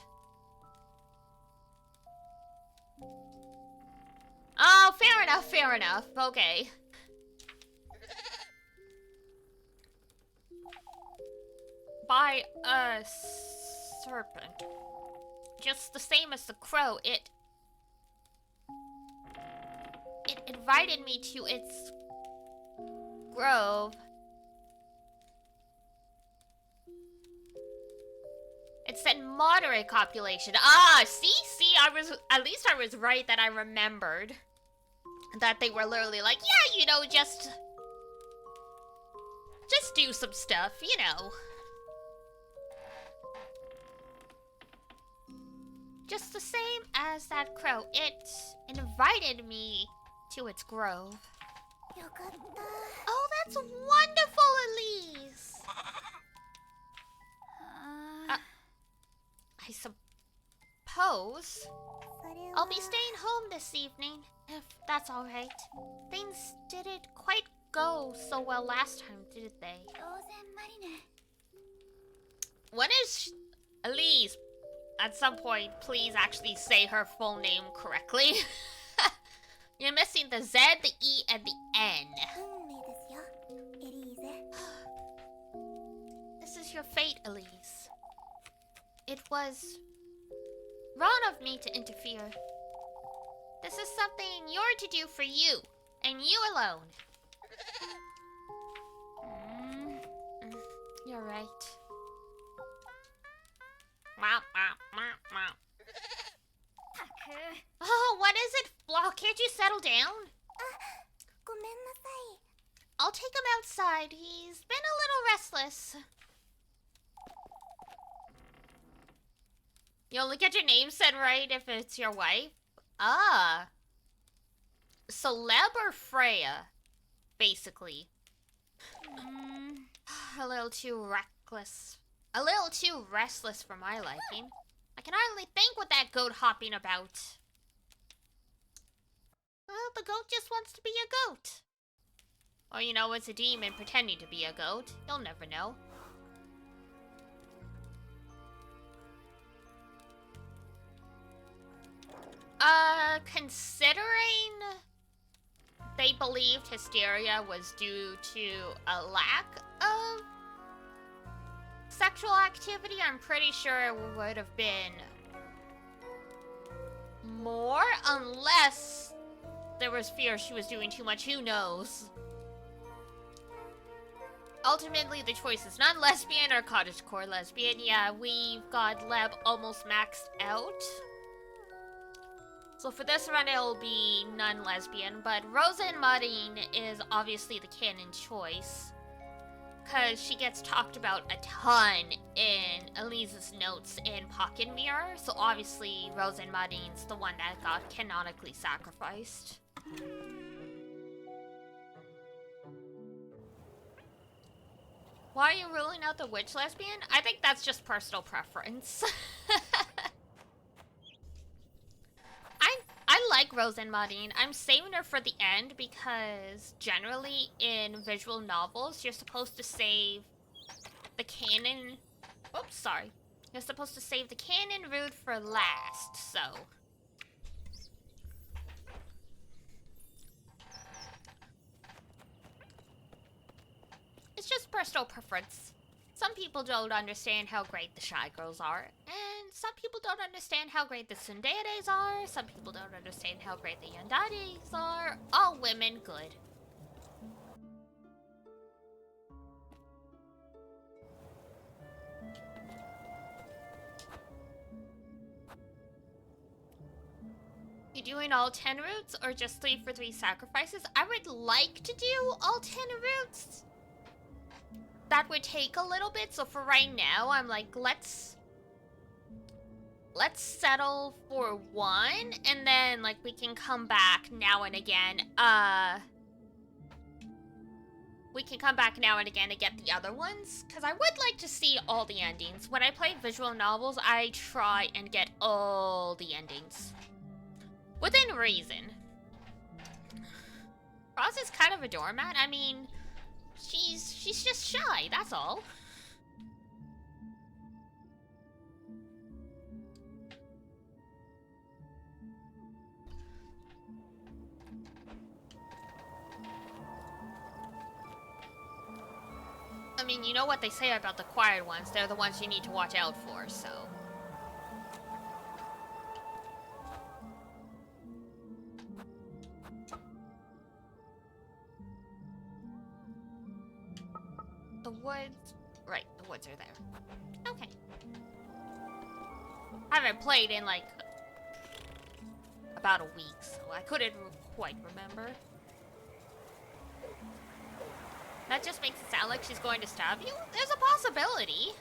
Oh, fair enough. Okay. By a serpent. Just the same as the crow, it invited me to its grove. It said moderate copulation. Ah, see, at least I was right that I remembered. That they were literally like, yeah, you know, just do some stuff, you know. Just the same as that crow. It invited me to its grove. Oh, that's wonderful, Elise! Rose, I'll be staying home this evening, if that's alright. Things didn't quite go so well last time, did they? When is Elise? At some point, please actually say her full name correctly. You're missing the Z, the E, and the N. This is your fate, Elise. It was wrong of me to interfere. This is something you're to do for you, and you alone. You're right. Oh, what is it, Flock? Can't you settle down? I'll take him outside. He's been a little restless. You only get your name said right if it's your wife? Ah. Celeb or Freya, basically. A little too reckless. A little too restless for my liking. I can hardly think what that goat hopping about. Well, the goat just wants to be a goat. Or you know, it's a demon pretending to be a goat. You'll never know. Considering they believed hysteria was due to a lack of sexual activity, I'm pretty sure it would have been more, unless there was fear she was doing too much. Who knows? Ultimately, the choice is non-lesbian or cottagecore lesbian. Yeah, we've got Leb almost maxed out. So for this run, it'll be non-lesbian, but Rosa and Marine is obviously the canon choice, because she gets talked about a ton in Elise's notes in Pocket Mirror, so obviously Rosa and Marine's the one that got canonically sacrificed. Why are you ruling out the witch lesbian? I think that's just personal preference. I like Rose and Marine. I'm saving her for the end because generally in visual novels, you're supposed to save the canon... Oops, sorry. You're supposed to save the canon route for last, so... It's just personal preference. Some people don't understand how great the Shy Girls are, and some people don't understand how great the Tsunderes are, some people don't understand how great the Yandares are. All women good. You doing all 10 routes, or just 3 for 3 sacrifices? I would like to do all 10 routes. That would take a little bit, so for right now, I'm like, let's settle for 1, and then, like, we can come back now and again, we can come back now and again to get the other ones, because I would like to see all the endings. When I play visual novels, I try and get all the endings. Within reason. Roz is kind of a doormat, I mean... She's just shy, that's all. I mean, you know what they say about the quiet ones. They're the ones you need to watch out for, so... The woods... Right, the woods are there. Okay. I haven't played in, like, about a week, so I couldn't quite remember. That just makes it sound like she's going to stab you? There's a possibility.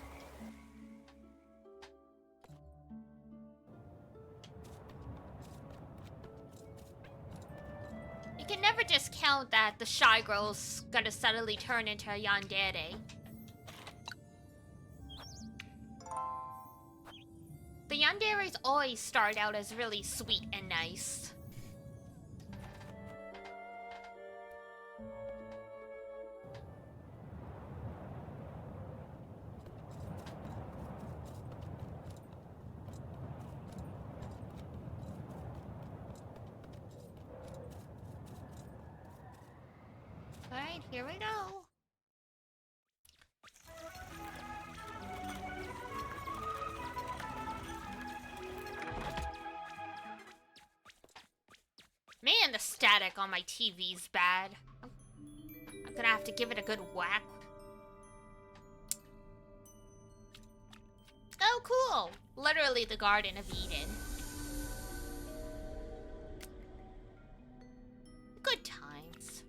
You can never discount that the Shy Girl's gonna suddenly turn into a yandere. The yanderes always start out as really sweet and nice. Alright, here we go. Man, the static on my TV's bad. I'm gonna have to give it a good whack. Oh, cool! Literally the Garden of Eden. Good times.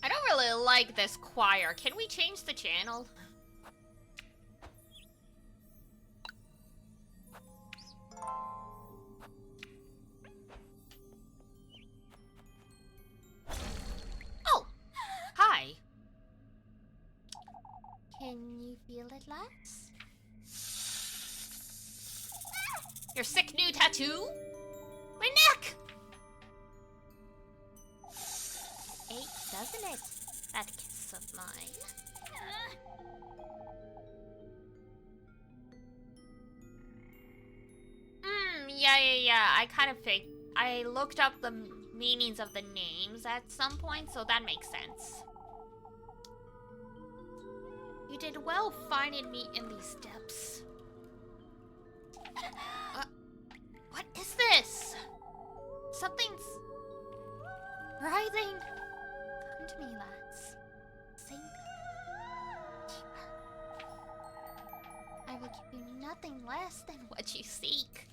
I don't really like this choir. Can we change the channel? Oh! Hi. Can you feel it, lads? Your sick new tattoo? My neck! Aches, doesn't it? That kiss of mine. Yeah. I kind of faked. I looked up the meanings of the names at some point, so that makes sense. You did well finding me in these depths. What is this? Something's writhing. Come to me, lads. Sink deeper. I will give you nothing less than what you seek.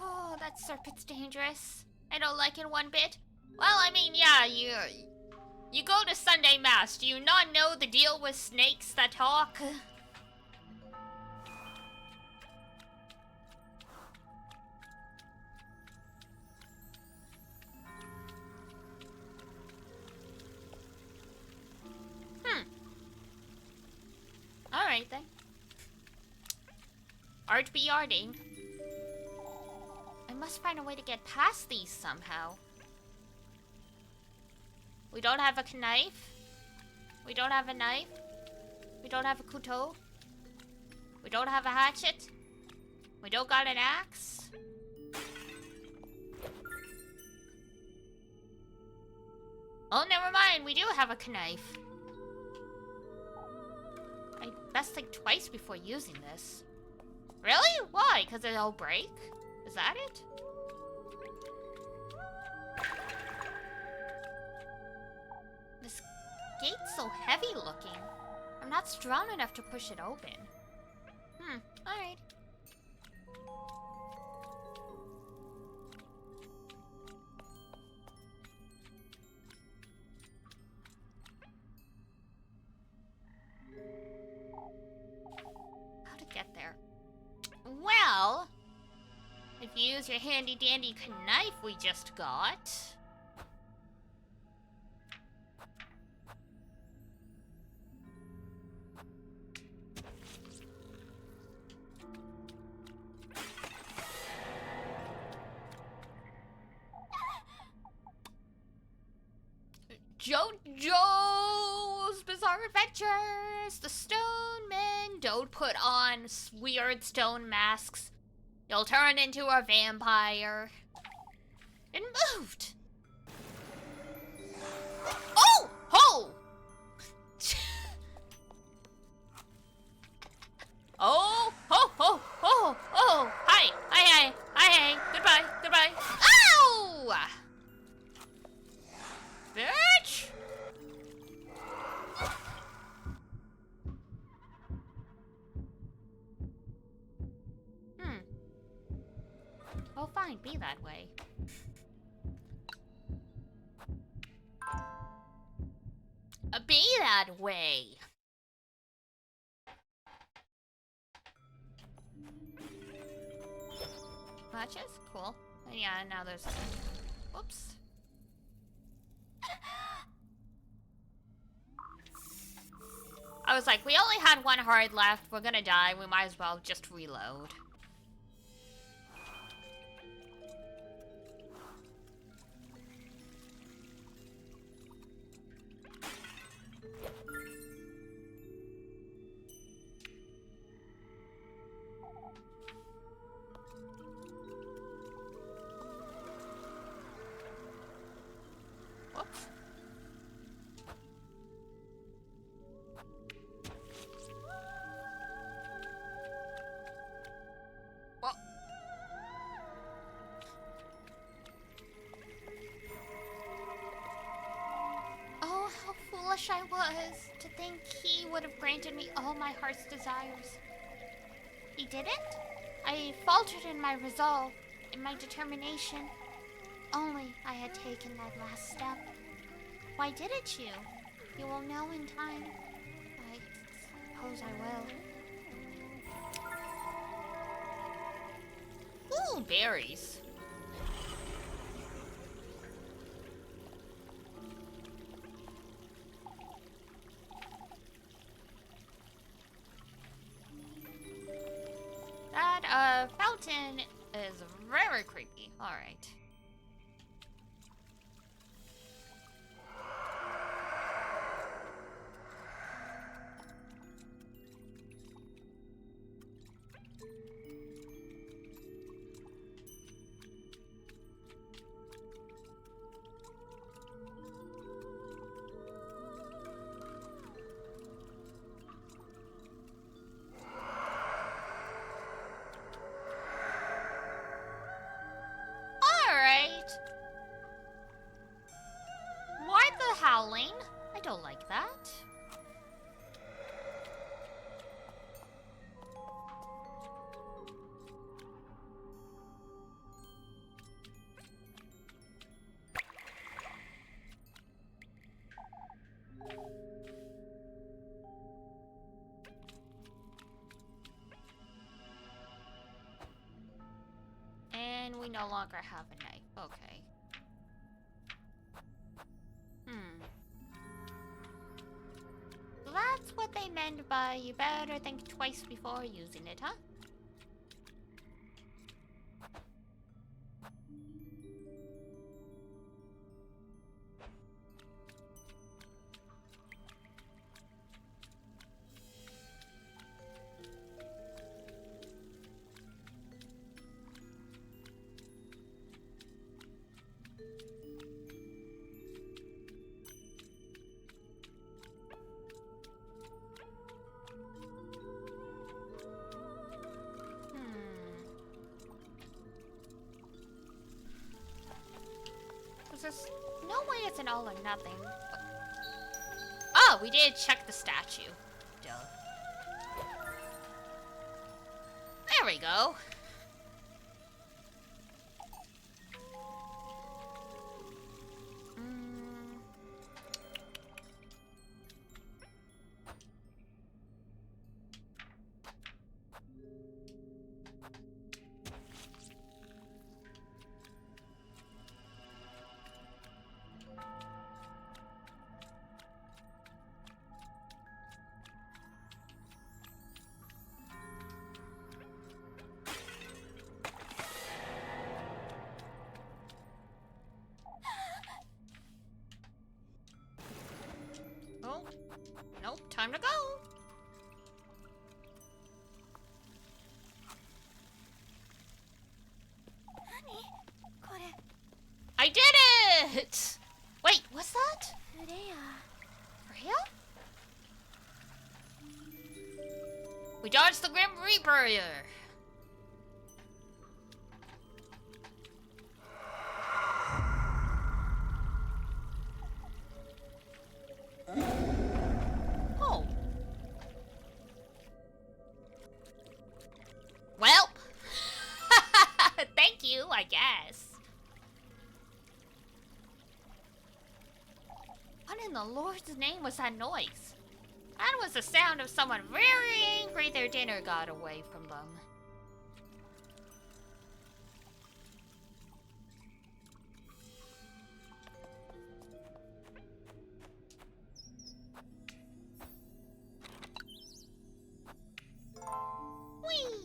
Oh, that serpent's dangerous. I don't like it one bit. Well, I mean, yeah, you go to Sunday Mass. Do you not know the deal with snakes that talk? Alright then. Art be yarding. I must find a way to get past these somehow. We don't have a knife. We don't have a knife. We don't have a couteau. We don't have a hatchet. We don't got an axe. Oh, never mind. We do have a knife. I best think twice before using this. Really? Why? Because it'll break? Is that it? This gate's so heavy looking. I'm not strong enough to push it open. Alright. How to get there? Well, if you use your handy dandy knife we just got. JoJo's Bizarre Adventures! The Stone Men don't put on weird stone masks. You'll turn into a vampire. It moved! Oh! Ho! Oh! Ho! Ho! Ho! Oh! Hi! Hi! Hi! Hi! Goodbye! Goodbye! Ow! Bitch! fine, be that way. Be that way. Matches? Cool. And yeah, now there's... Whoops. I was like, we only had one heart left. We're gonna die. We might as well just reload. I was to think he would have granted me all my heart's desires. He didn't? I faltered in my resolve, in my determination. Only I had taken that last step. Why didn't you? You will know in time. I suppose I will. Ooh, berries. Fountain is very creepy. Alright. I don't like that. And we no longer have a knife. Okay. That's what they meant by you better think twice before using it, huh? There's no way it's an all or nothing. Oh, we did check the statue. Duh. There we go. Nope, time to go. I did it! Wait, what's that? Freya? We dodged the Grim Reaper here. Well, thank you, I guess. the Lord's name was that noise? That was the sound of someone very angry their dinner got away from them. Whee!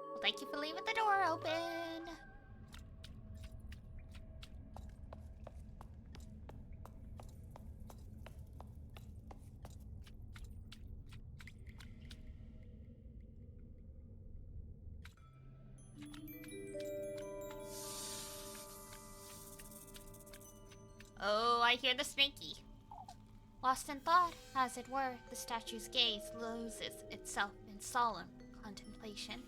Well, thank you for leaving the door open. Oh, I hear the snaky. Lost in thought, as it were, the statue's gaze loses itself in solemn contemplation.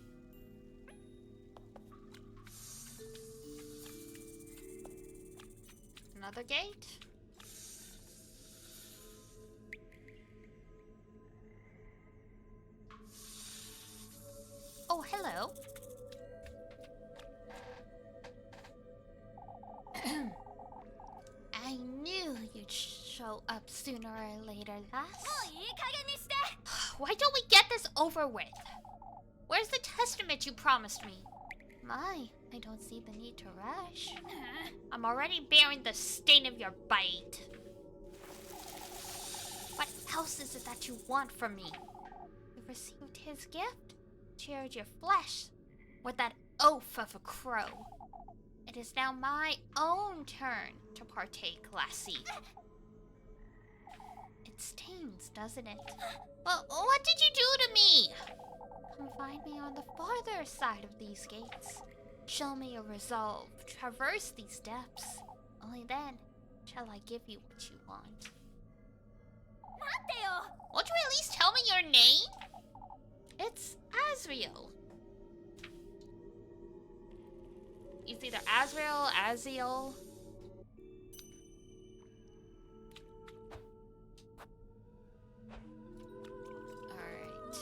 Another gate? Oh, hello. I knew you'd show up sooner or later, lass. Why don't we get this over with? Where's the testament you promised me? My, I don't see the need to rush. I'm already bearing the stain of your bite. What else is it that you want from me? You received his gift, shared your flesh with that oaf of a crow. It is now my own turn to partake, lassie. It stings, doesn't it? Well, what did you do to me? Come find me on the farther side of these gates. Show me your resolve. Traverse these depths. Only then shall I give you what you want. Won't you at least tell me your name? It's Azriel. It's either Azriel, Aziel. Alright.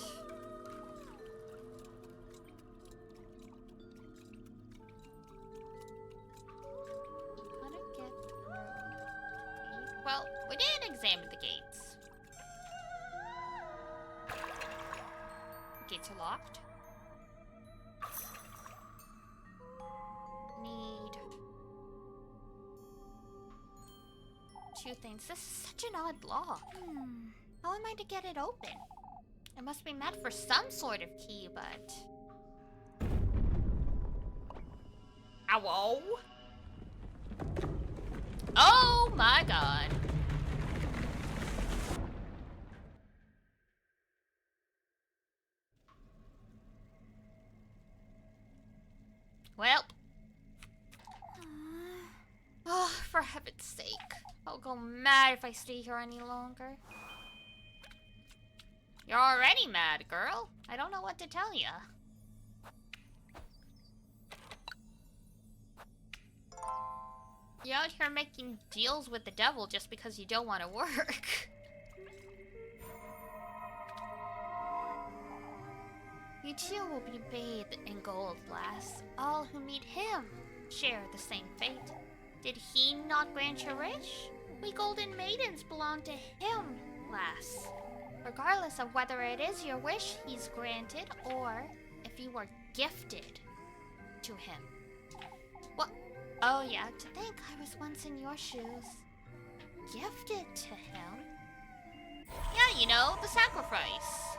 How to get through? Well, we didn't examine the gates. The gates are locked. Need two things. This is such an odd lock. How am I to get it open? It must be meant for some sort of key, but... Ow! Oh my god. Well. Oh, for heaven's sake. I'll go mad if I stay here any longer. You're already mad, girl. I don't know what to tell ya. You're out here making deals with the devil just because you don't want to work. You too will be bathed in gold, lass. All who meet him share the same fate. Did he not grant your wish? We golden maidens belong to him, lass. Regardless of whether it is your wish he's granted, or if you were gifted to him. What? Oh yeah, to think I was once in your shoes. Gifted to him? Yeah, you know, the sacrifice.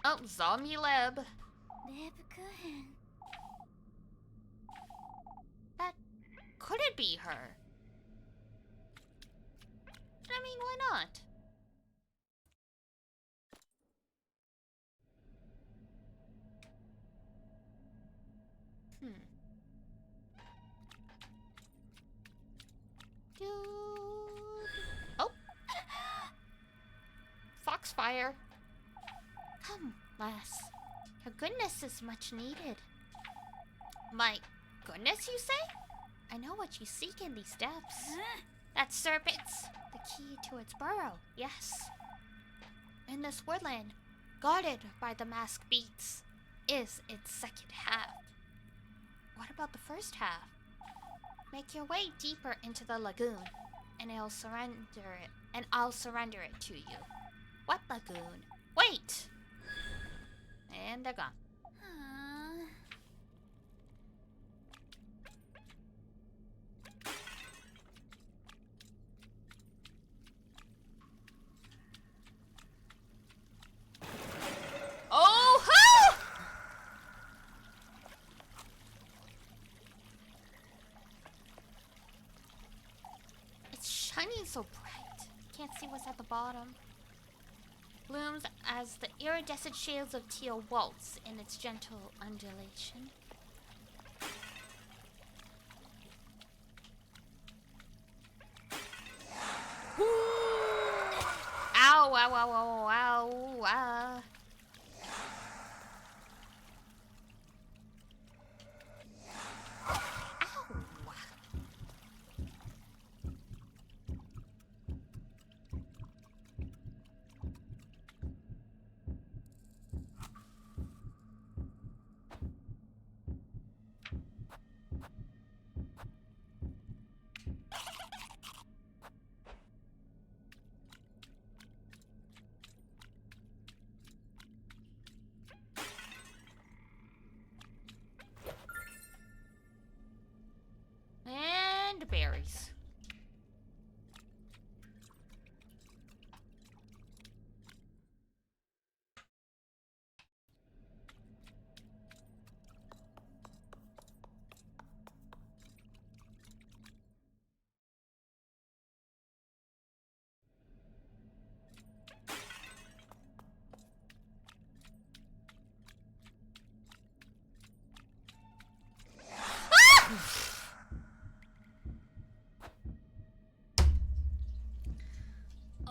Oh, Zombie Leb. That couldn't be her. I mean, why not? Dude. Oh. Foxfire. Come, lass. Your goodness is much needed. My goodness, you say? I know what you seek in these depths. That serpent's the key to its burrow, yes. In this woodland, guarded by the masked beasts, is its second half. What about the first half? Make your way deeper into the lagoon, and I'll surrender it to you. What lagoon? Wait! And they're gone. Oh, ho! It's shining so bright. Can't see what's at the bottom. Blooms as the iridescent shades of teal waltz in its gentle undulation. Ow, ow, ow, ow, ow, ow. And berries.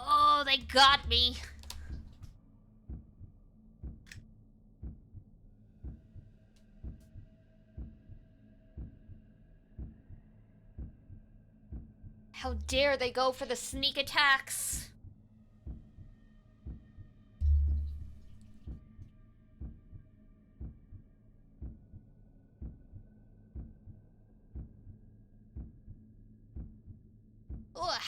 Oh, they got me. How dare they go for the sneak attacks? Ugh.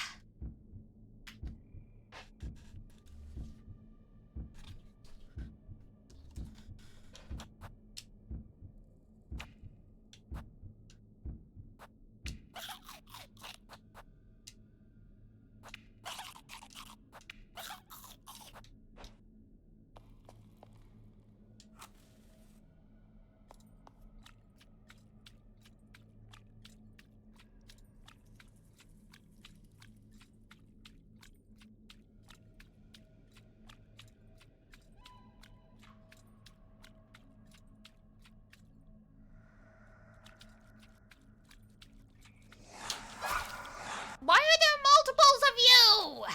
Why are there multiples of you?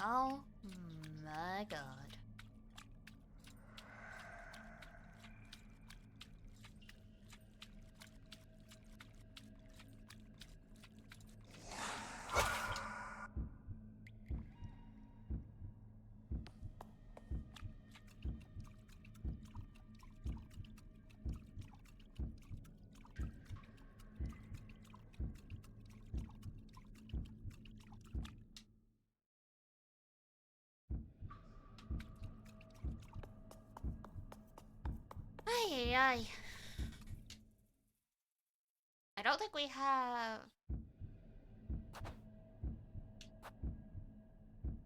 Oh my god. Ay, ay, ay. I don't think we have...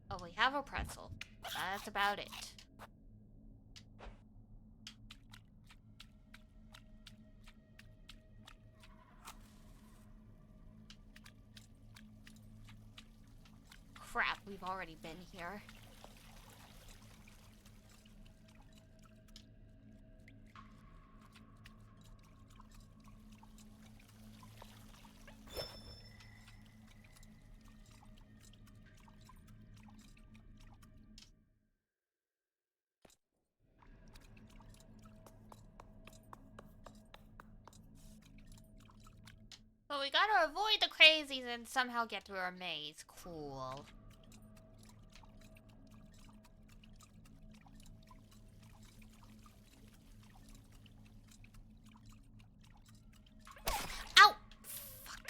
Oh, we have a pretzel. That's about it. Crap, we've already been here. But we gotta avoid the crazies and somehow get through our maze. Cool. Ow! Fuck.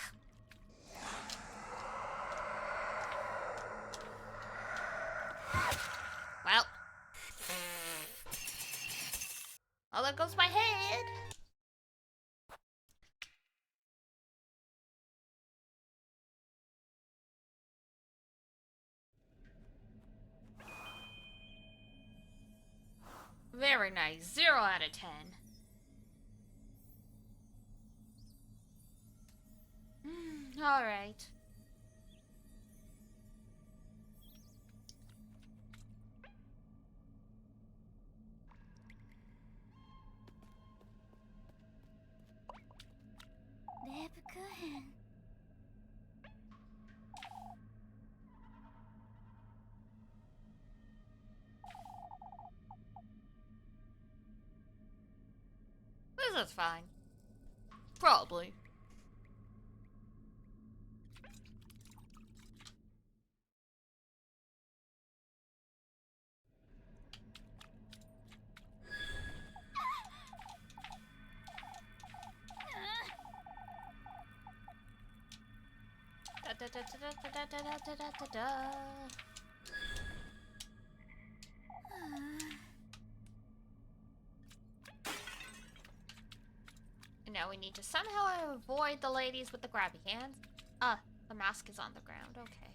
Well. Oh, there goes my head. Very nice. 0 out of 10. Alright. This is fine. Probably. Da, da, da, da, da, da, da, da, da, da. And now we need to somehow avoid the ladies with the grabby hands. Ah, the mask is on the ground. Okay.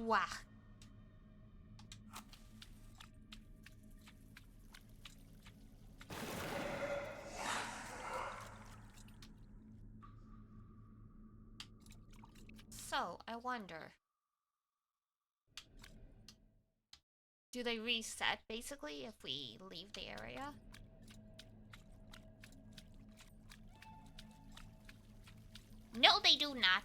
Ow! So, I wonder. Do they reset, basically, if we leave the area? No, they do not.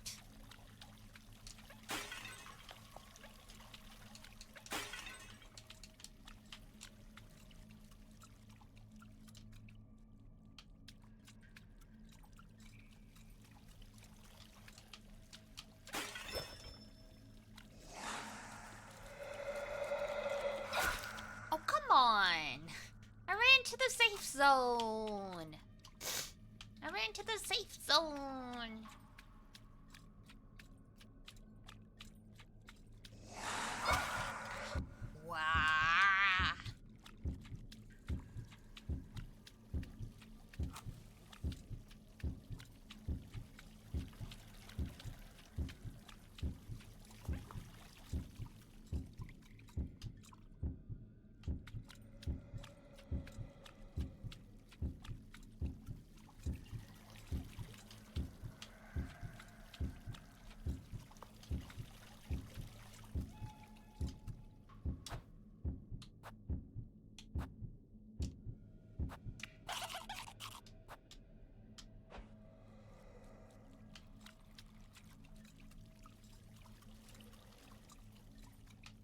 To the safe zone. I ran to the safe zone. Wow.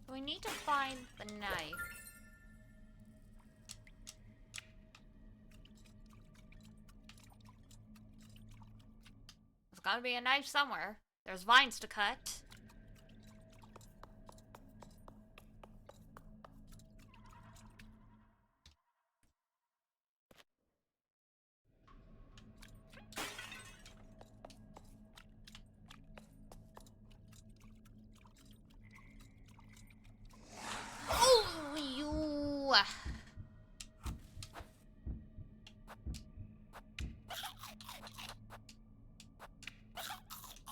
We need to find the knife. There's gotta be a knife somewhere. There's vines to cut.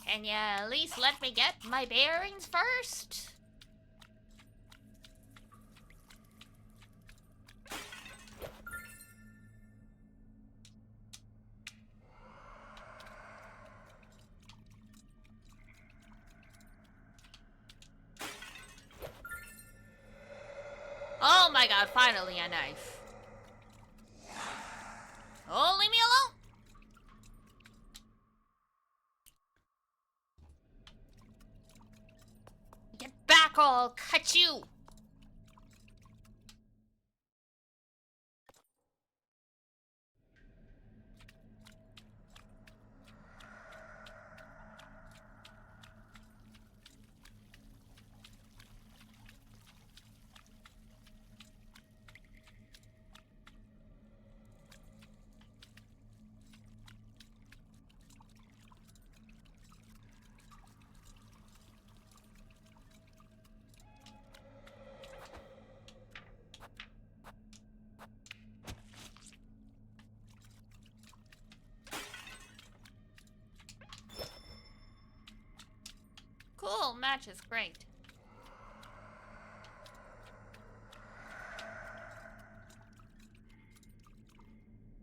Can ya at least let me get my bearings first? Oh my god, finally a knife. Oh, leave me alone! Get back or I'll cut you! matches. Great.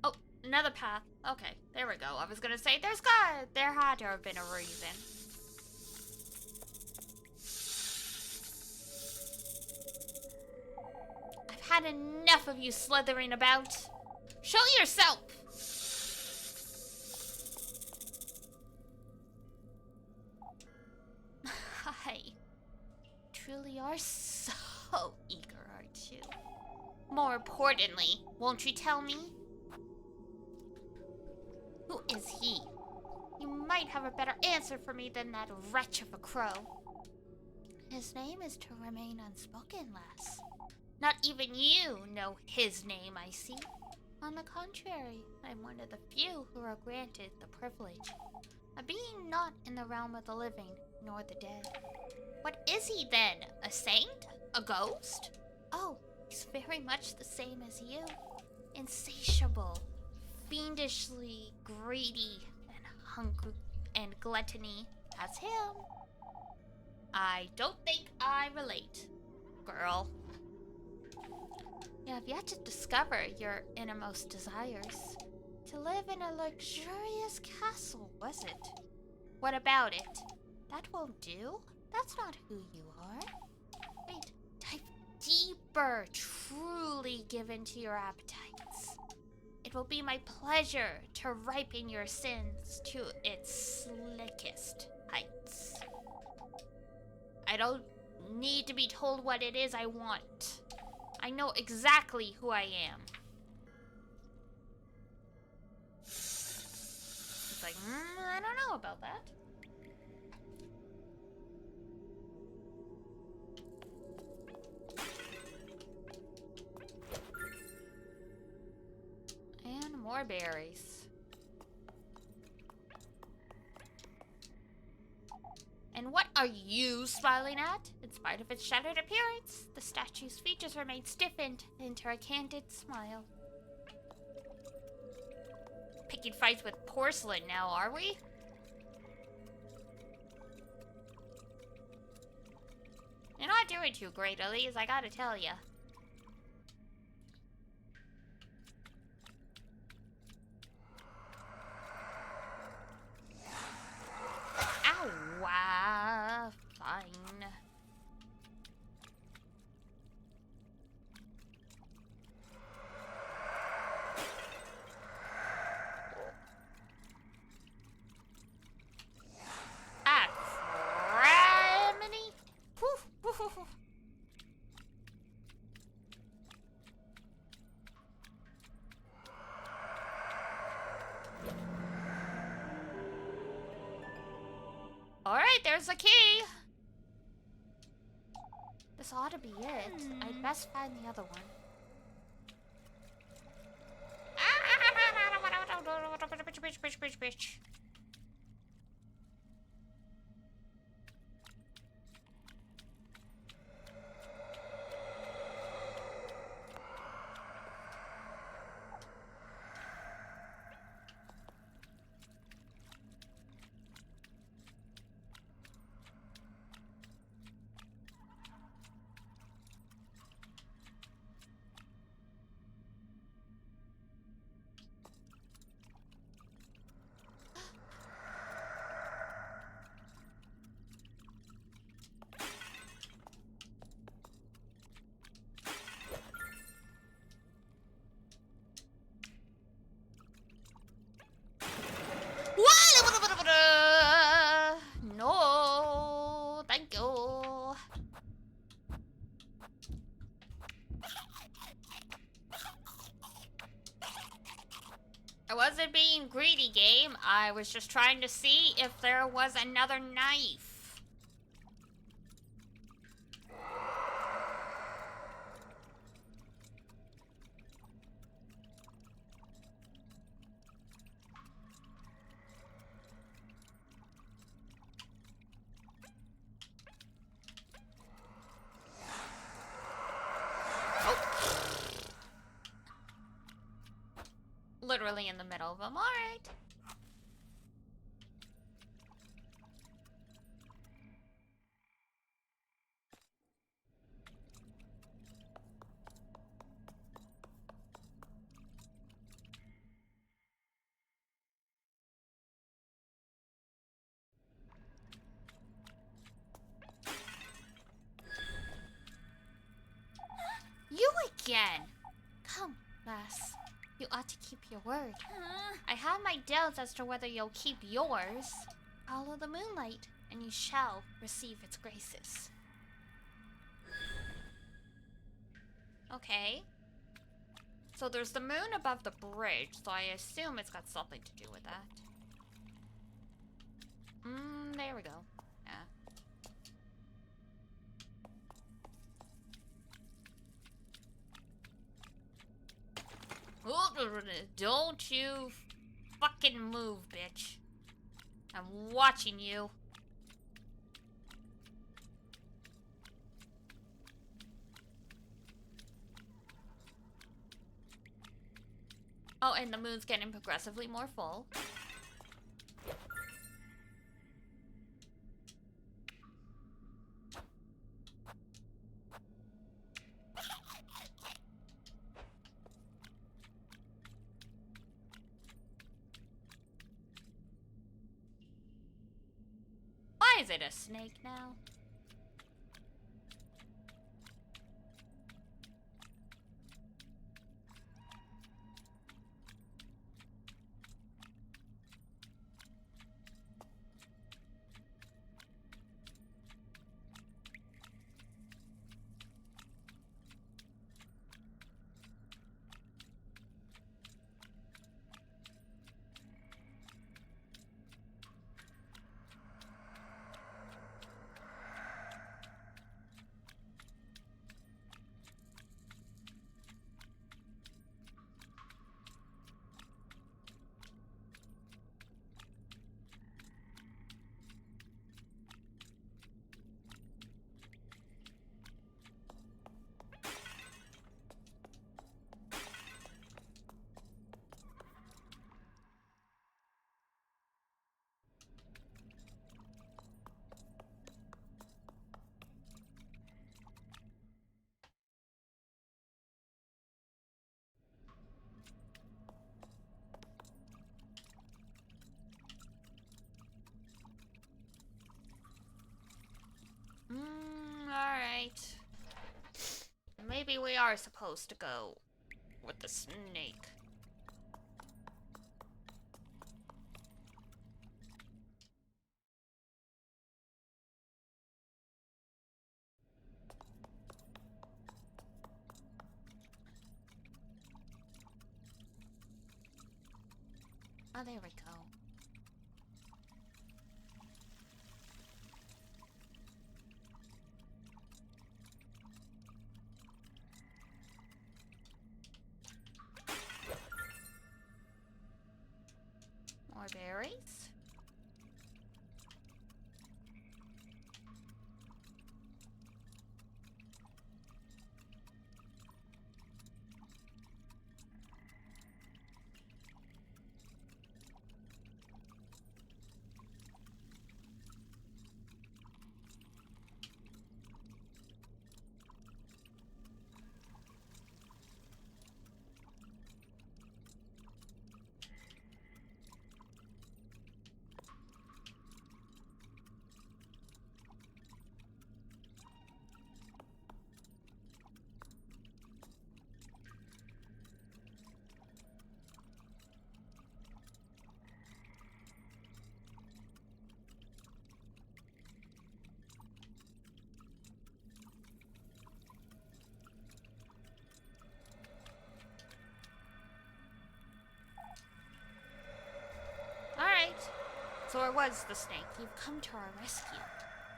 Oh, another path. Okay, there we go. I was gonna say there had to have been a reason. I've had enough of you slithering about. Show yourself! Hi. Truly are so eager, aren't you? More importantly, won't you tell me? Who is he? You might have a better answer for me than that wretch of a crow. His name is to remain unspoken, lass. Not even you know his name, I see. On the contrary, I'm one of the few who are granted the privilege. A being not in the realm of the living, nor the dead. What is he then? A saint? A ghost? Oh, he's very much the same as you. Insatiable, fiendishly greedy, and hungry and gluttony. That's him. I don't think I relate, girl. You have yet to discover your innermost desires. To live in a luxurious castle, was it? What about it? That won't do. That's not who you are. Wait, dive deeper, truly give in to your appetites. It will be my pleasure to ripen your sins to its slickest heights. I don't need to be told what it is I want. I know exactly who I am. It's like, I don't know about that. And more berries. And what are you smiling at? In spite of its shattered appearance, the statue's features remain stiffened into a candid smile. Picking fights with porcelain now, are we? You're not doing too great, Elise, I gotta tell ya. Ow, fine. Criminy. Whew. Alright, there's the key. This ought to be it. I'd best find the other one. Bitch. No, thank you. I wasn't being greedy, game. I was just trying to see if there was another knife. Literally in the middle of them. All right. again. Come, lass. You ought to keep your word. I have my doubts as to whether you'll keep yours. Follow the moonlight, and you shall receive its graces. Okay. So there's the moon above the bridge, so I assume it's got something to do with that. There we go. Yeah. Don't you fucking move, bitch. I'm watching you. Oh, and the moon's getting progressively more full. Why is it a snake now? Alright. Maybe we are supposed to go with the snake. Oh, there we go. More berries. Alright. So it was the snake. You've come to our rescue.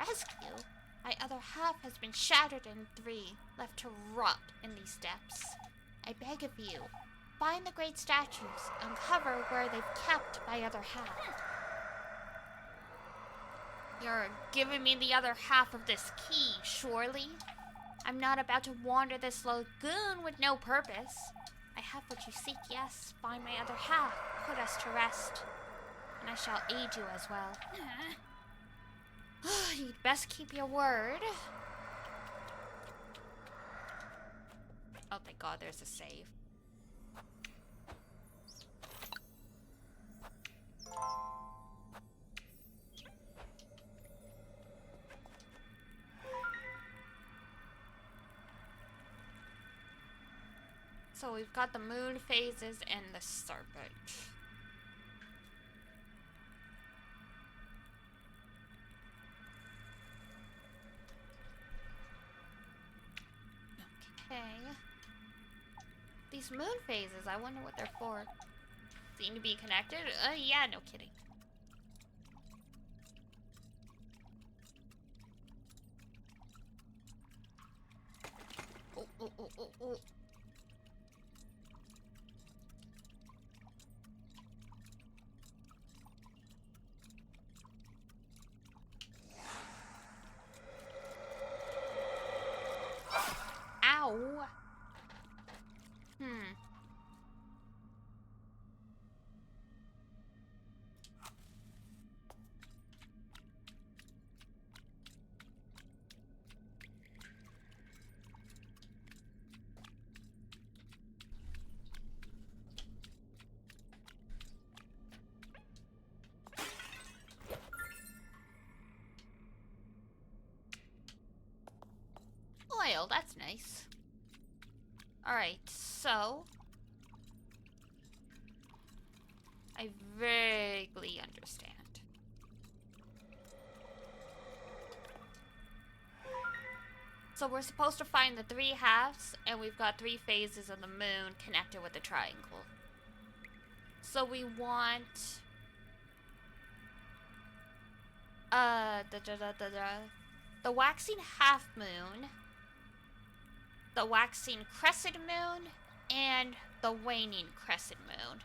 Rescue? My other half has been shattered in three, left to rot in these depths. I beg of you, find the great statues, uncover where they've kept my other half. You're giving me the other half of this key, surely? I'm not about to wander this lagoon with no purpose. I have what you seek, yes. Find my other half, put us to rest. And I shall aid you as well. You'd best keep your word. Oh, thank God, there's a save. So we've got the moon phases and the serpent. Okay. These moon phases, I wonder what they're for. Seem to be connected? Yeah, no kidding. Oh, oh, oh, oh, oh. Ow! Oil, that's nice. Alright, so... I vaguely understand. So we're supposed to find the 3 halves, and we've got 3 phases of the moon connected with the triangle. So we want... the waxing half moon, the waxing crescent moon, and the waning crescent moon.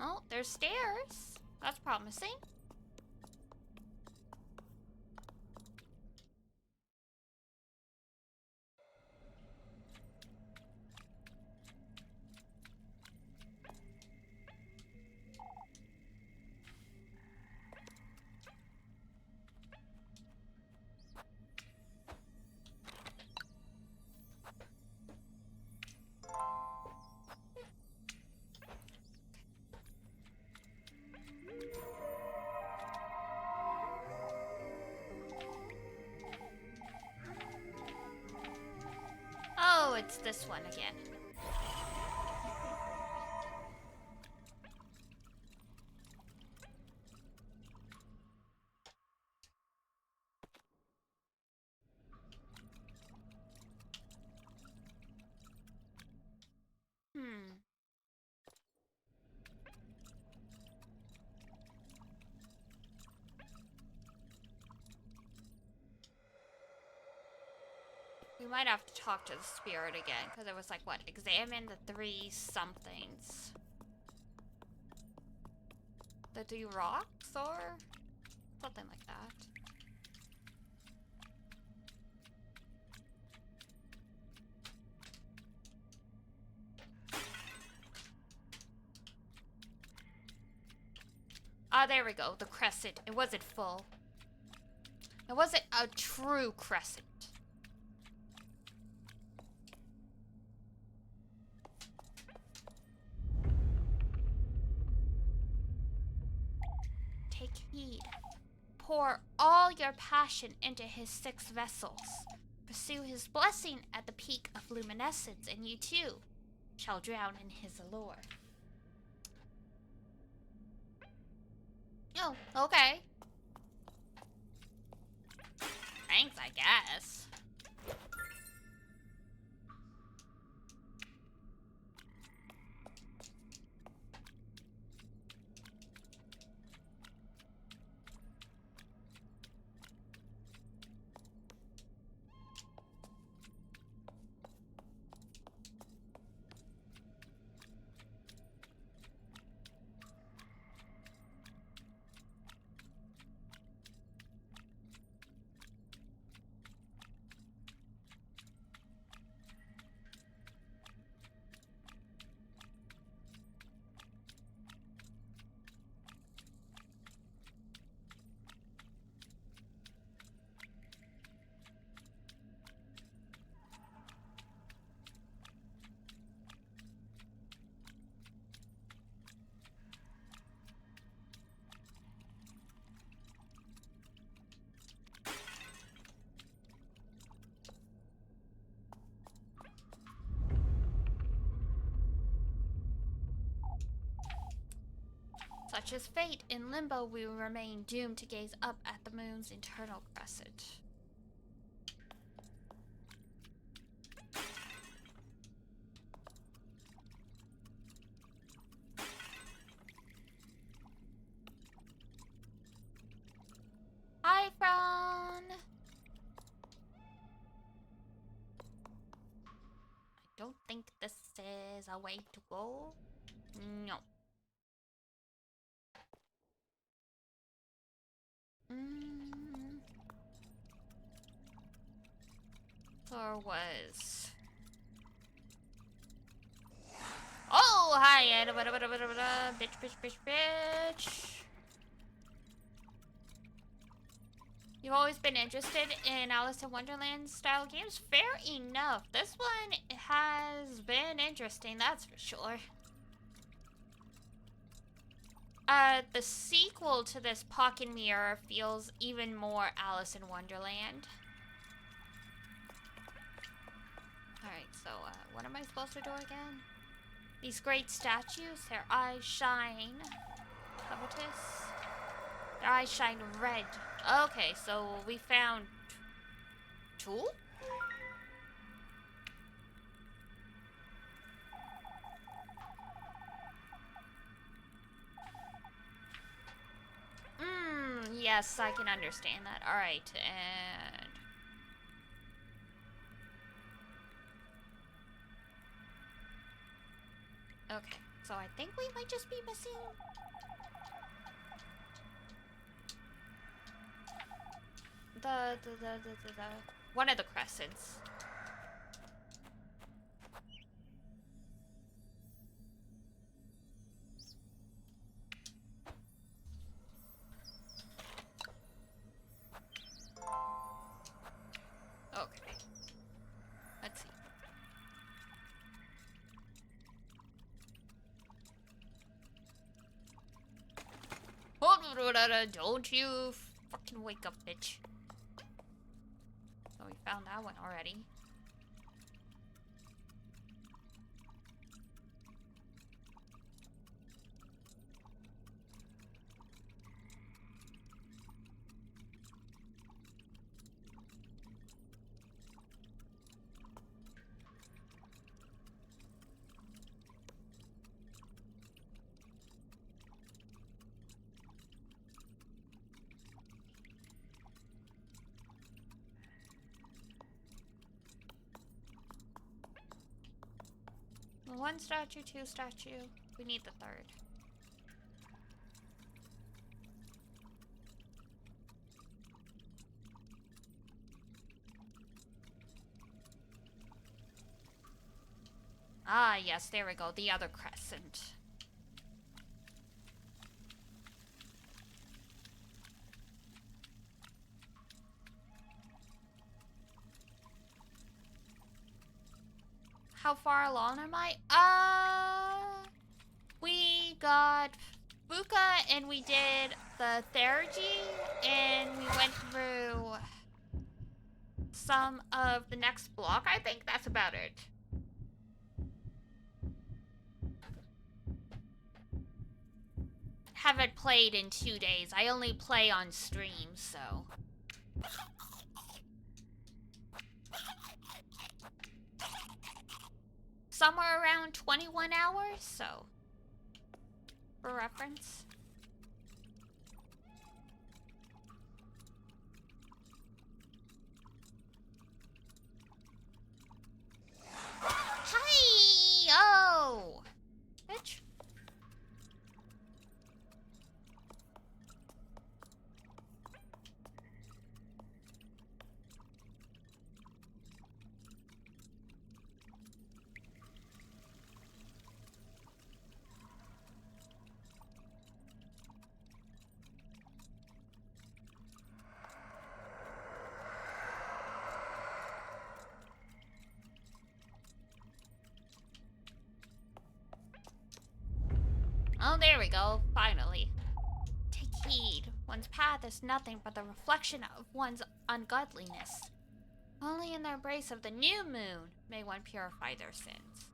Oh, there's stairs. That's promising. Oh, it's this one again. We might have to talk to the spirit again, because it was like, what, examine the 3 somethings. The 3 rocks, or something like that. Ah, there we go, the crescent. It wasn't full. It wasn't a true crescent. Take heed. Pour all your passion into his 6 vessels. Pursue his blessing at the peak of luminescence, and you too shall drown in his allure. Oh, okay. Thanks, I guess. Such is fate. In limbo, we will remain doomed to gaze up at the moon's eternal crescent. Hi, Fran! I don't think this is a way to go. No. Or was... Oh, hi! Bitch. You've always been interested in Alice in Wonderland style games? Fair enough. This one has been interesting, that's for sure. The sequel to this Pocket Mirror feels even more Alice in Wonderland. Alright, so, what am I supposed to do again? These great statues, their eyes shine covetous. Their eyes shine red. Okay, so we found tool? Yes, I can understand that. Alright, and... Okay, so I think we might just be missing... one of the crescents. Okay. Let's see. Don't you fucking wake up, bitch. So we found that one already. One statue, two statue. We need the third. Ah, yes, there we go. The other crescent. How far along am I? We got Buka and we did the Theurgy and we went through some of the next block. I think that's about it. Haven't played in 2 days. I only play on stream, so... Somewhere around 21 hours, so... For reference. Hi! Oh! Bitch. Oh, there we go. Finally. Take heed. One's path is nothing but the reflection of one's ungodliness. Only in the embrace of the new moon may one purify their sins.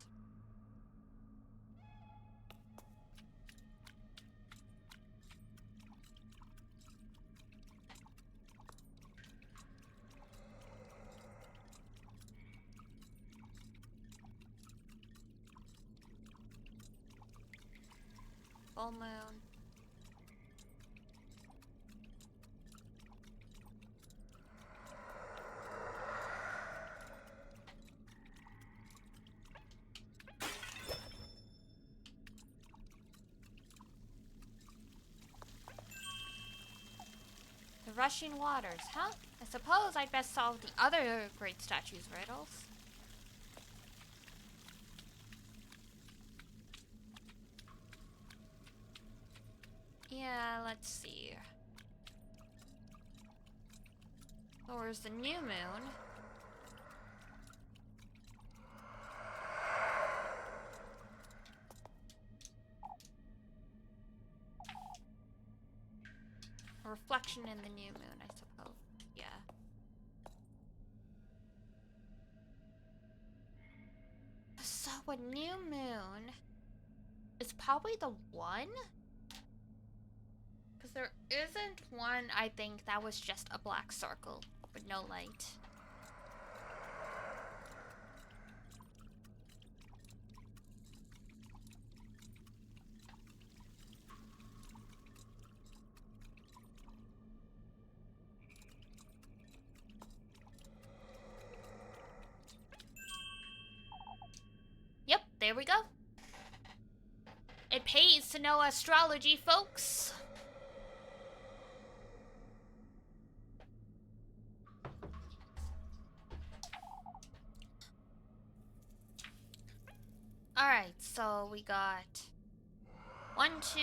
full moon. The rushing waters, huh? I suppose I'd best solve the other great statue's riddles. Yeah, let's see. So where's the new moon? A reflection in the new moon, I suppose. Yeah. So a new moon is probably the one? Because there isn't one, I think, that was just a black circle with no light. Yep, there we go. It pays to know astrology, folks. Alright, so we got 1, 2.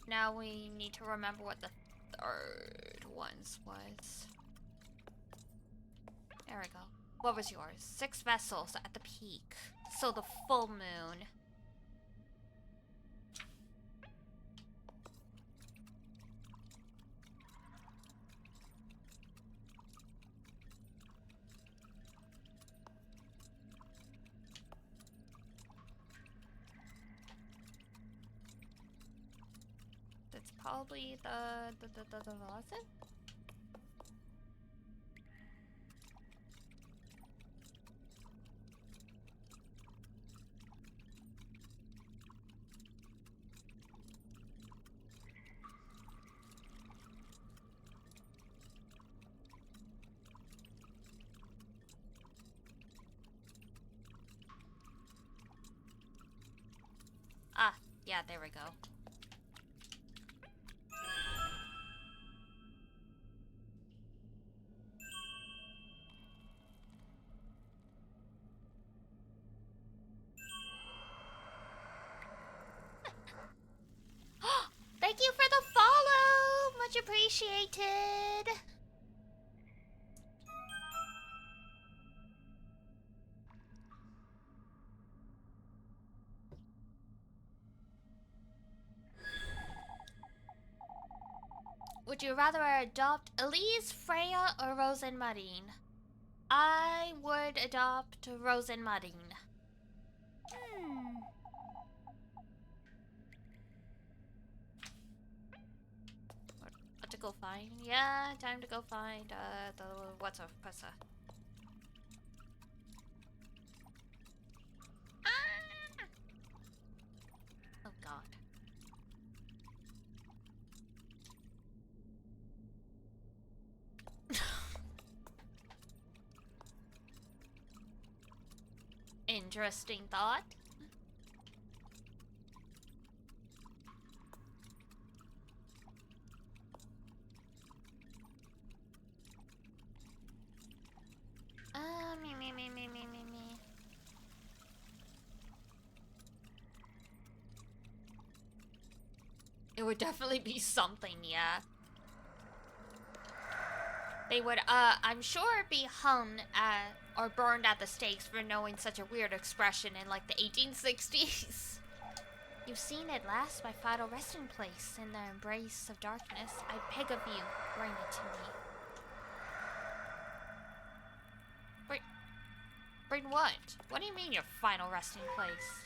Now we need to remember what the third ones was. There we go. What was yours? 6 vessels at the peak. So the full moon. That's probably the lesson? Ah, yeah, there we go. Thank you for the follow! Much appreciated! Would you rather adopt Elise, Freya, or Rosenmadine? I would adopt Rosenmadine. What to go find? Yeah, time to go find the what's a pressa. Ah! Oh god. Interesting thought. Me. It would definitely be something, yeah. They would, I'm sure be hung or burned at the stakes for knowing such a weird expression in, like, the 1860s. You've seen it last, my final resting place, in the embrace of darkness. I beg of you, bring it to me. Bring what? What do you mean your final resting place?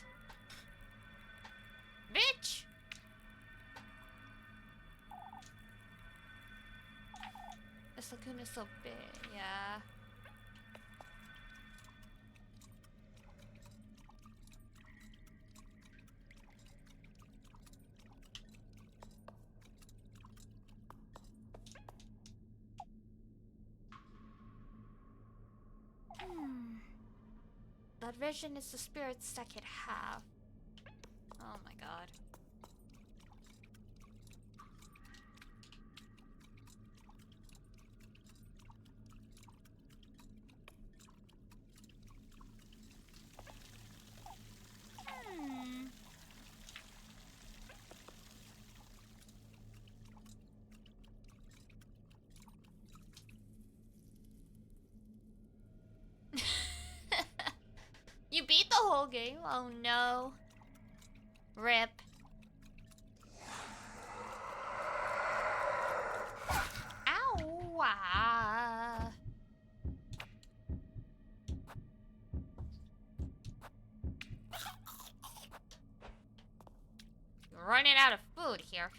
Bitch! This lagoon is so big, yeah. That vision is the spirit's second half. Oh my god. You beat the whole game? Oh no. Rip. Ow! Ah. You're running out of food here.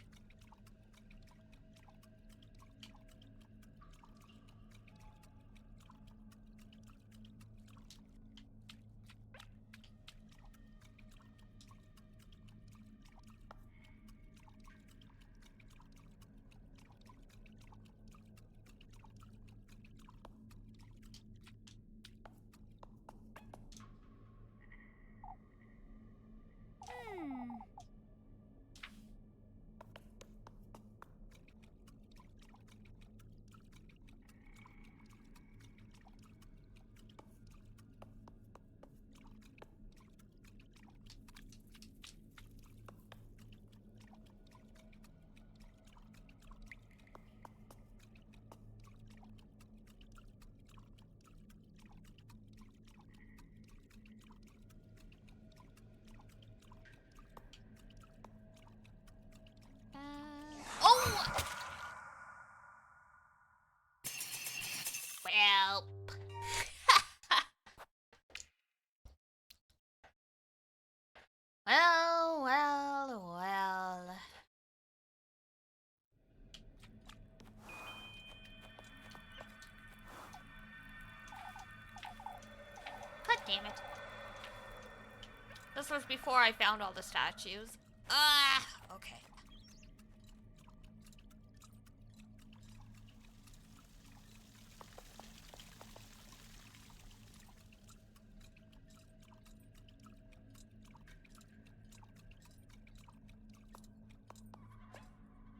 Oh! Well. Well. God damn it. This was before I found all the statues. Ah, okay.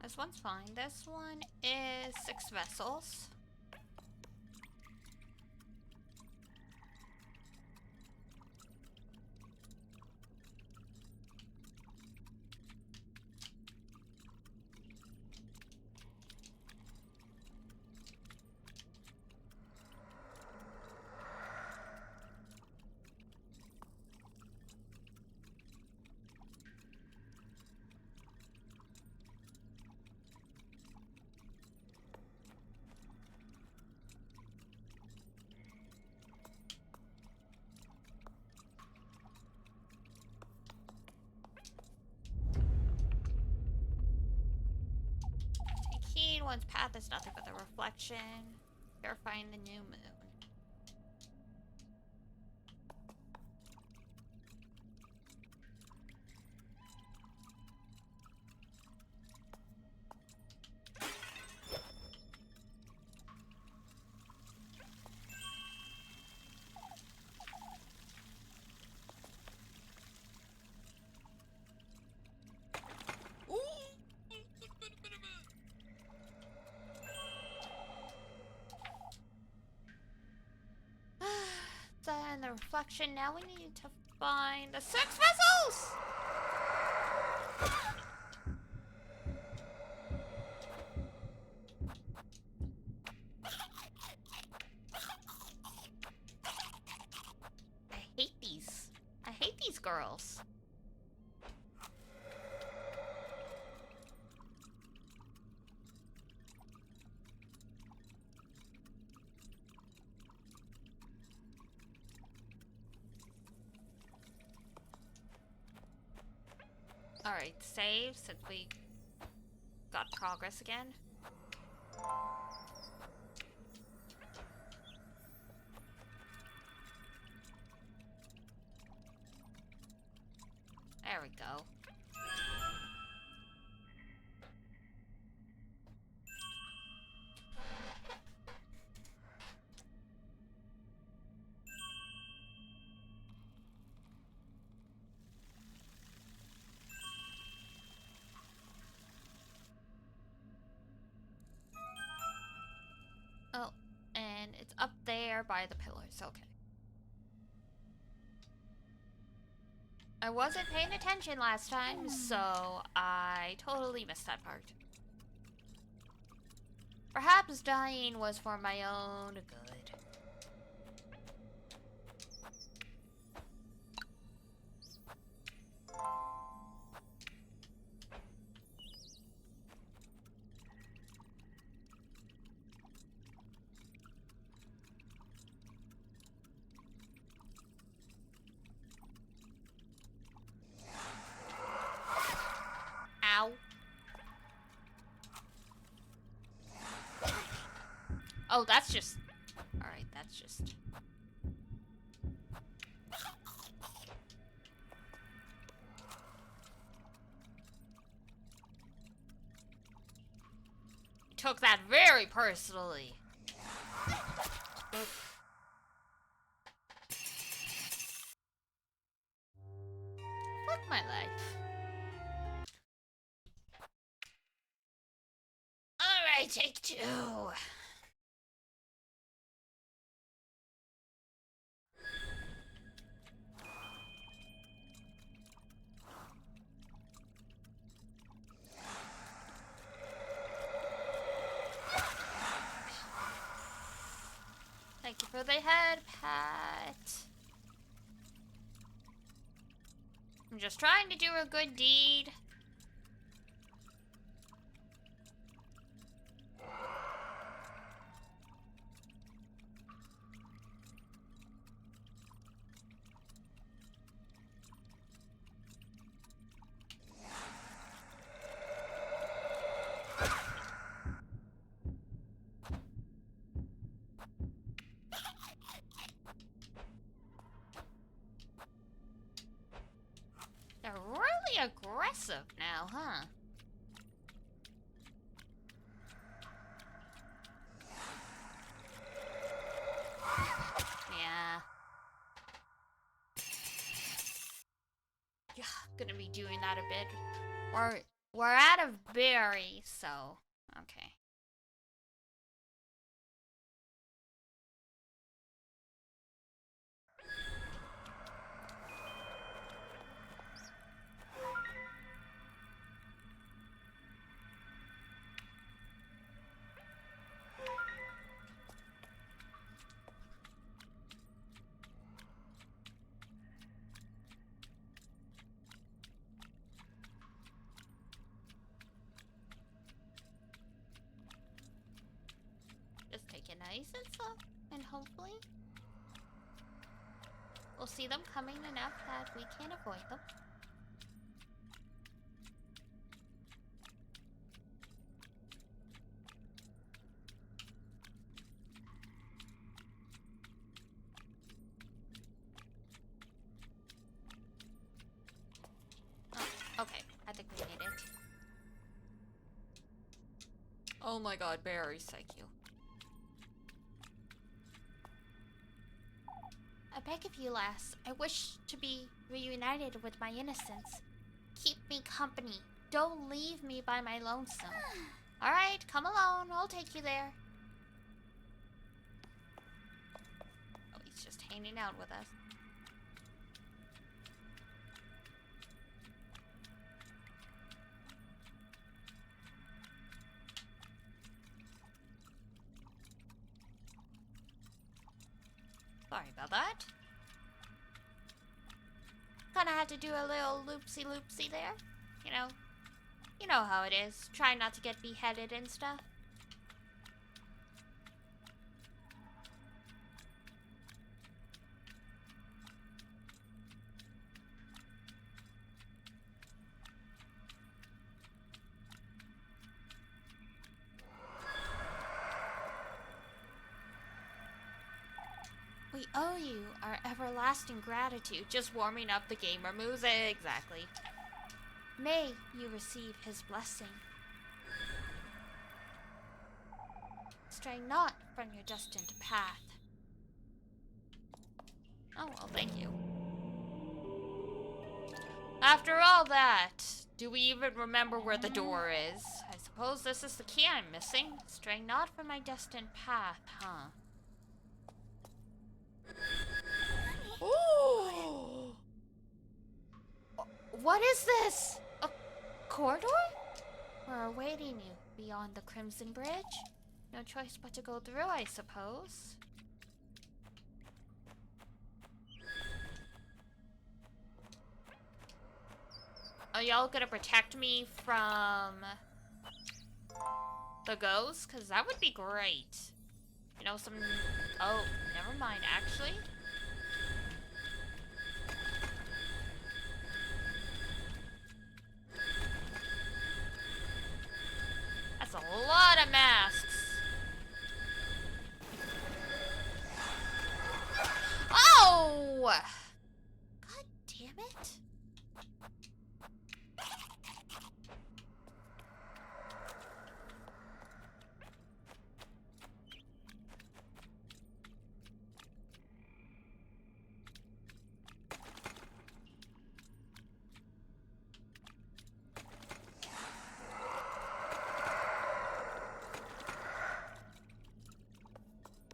This one's fine. This one is 6 vessels. One's path is nothing but the reflection. Verifying the new moon. And the reflection. Now we need to find the 6 vessels! I hate these. I hate these girls. Alright, save since we got progress again. There we go. Oh, and it's up there by the pillars. Okay. I wasn't paying attention last time, so I totally missed that part. Perhaps dying was for my own good. Ow. Oh, that's just... Alright, that's just... You took that very personally. Fuck my life. Alright, take two. Thank you for the head pat. I'm just trying to do a good deed. They're really aggressive now, huh? Yeah. Yeah, gonna be doing that a bit. We're out of berries, so okay. Just take it nice and slow, and hopefully we'll see them coming enough that we can't avoid them. Oh, okay, I think we made it. Oh my god, berries, thank you. I beg of you, lass. I wish to be reunited with my innocence. Keep me company. Don't leave me by my lonesome. Alright, come along. I'll take you there. Oh, he's just hanging out with us. Sorry about that. Kinda had to do a little loopsy-loopsy there. You know how it is. Try not to get beheaded and stuff. We owe you our everlasting gratitude. Just warming up the gamer moves. Exactly. May you receive his blessing. Stray not from your destined path. Oh, well, thank you. After all that, do we even remember where the door is? I suppose. suppose this is the key I'm missing. Straying not from my destined path, huh? Ooh! What is this? A corridor? We're awaiting you beyond the Crimson Bridge. No choice but to go through, I suppose. Are y'all gonna protect me from the ghosts? Because that would be great. You know, some... Oh, never mind, actually. That's a lot of masks. Oh! God damn it.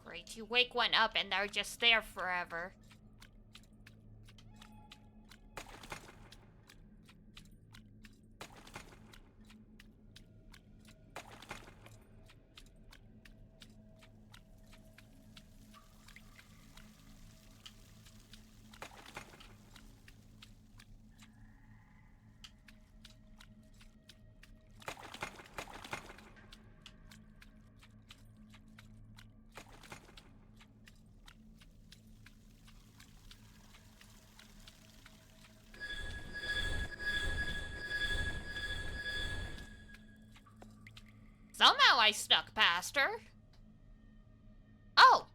Great, you wake one up and they're just there forever. Somehow I snuck past her. Oh!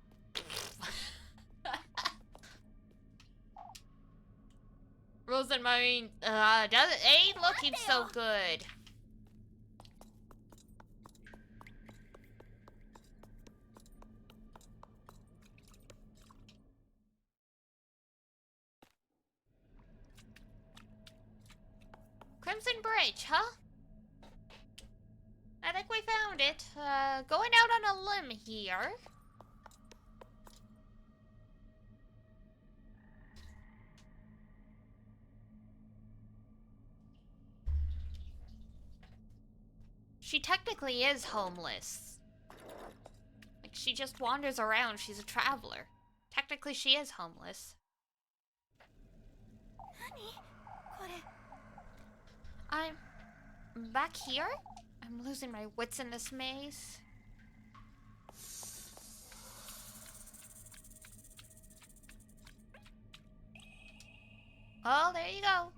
Rosenmarine, ain't looking so good. Crimson Bridge, huh? I think we found it. Going out on a limb here. She technically is homeless. Like, she just wanders around. She's a traveler. Technically, she is homeless. I'm back here? I'm losing my wits in this maze. Well, there you go.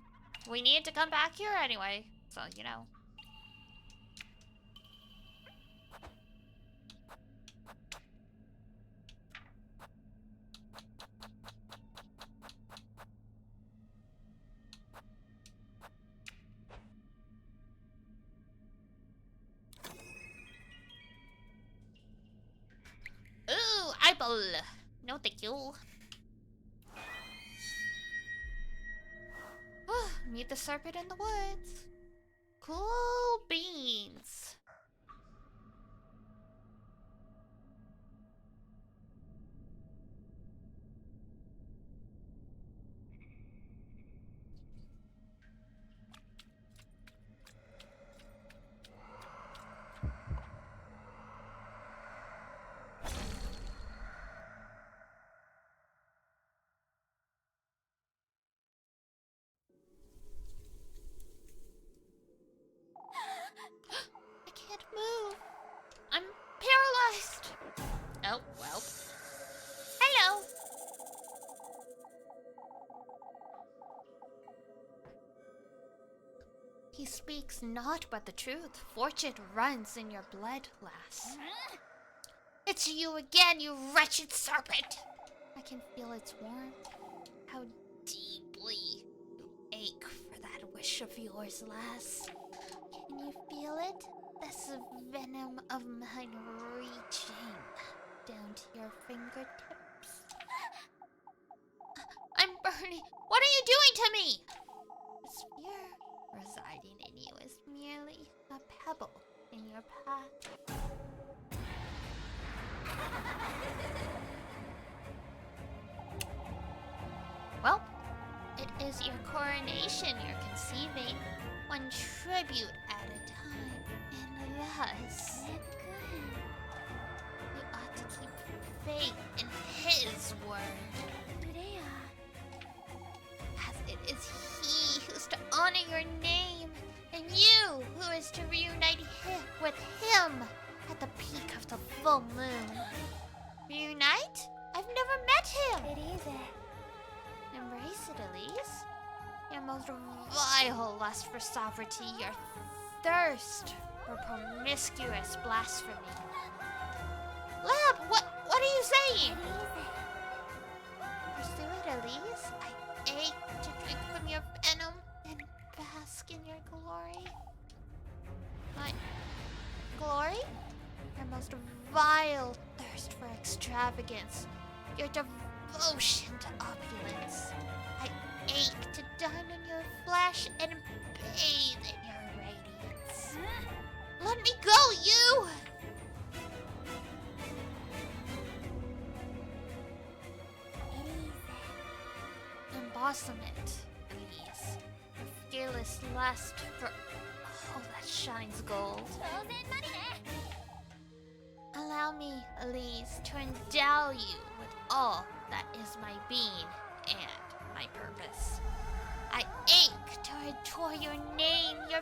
We need to come back here anyway, so you know. Ooh, eyeball. No, thank you. Meet the serpent in the woods. Cool beans. I can't move. I'm paralyzed. Oh, well. Hello. He speaks naught but the truth. Fortune runs in your blood, lass. It's you again, you wretched serpent. I can feel its warmth. How deeply you ache for that wish of yours, lass. Can you feel it? This venom of mine reaching down to your fingertips. I'm burning. What are you doing to me? The sphere residing in you is merely a pebble in your path. Well, it is your coronation you're conceiving, one tribute at a time, and thus you ought to keep faith in his word. As it is he who's to honor your name, and you who is to reunite with him at the peak of the full moon. Reunite? I've never met him! Embrace it, Elise. Your most vile lust for sovereignty, your thirst for promiscuous blasphemy. Lab, what are you saying? Pursue it, Elise. I ache to drink from your venom and bask in your glory. My glory? Your most vile thirst for extravagance. Your devotion to opulence. I ache to dine on your flesh and bathe in your radiance. Let me go, you! Embosom it, Elise. Your fearless lust for all that shines gold. Allow me, Elise, to endow you with all that is my being and my purpose. I ache to adore your name, your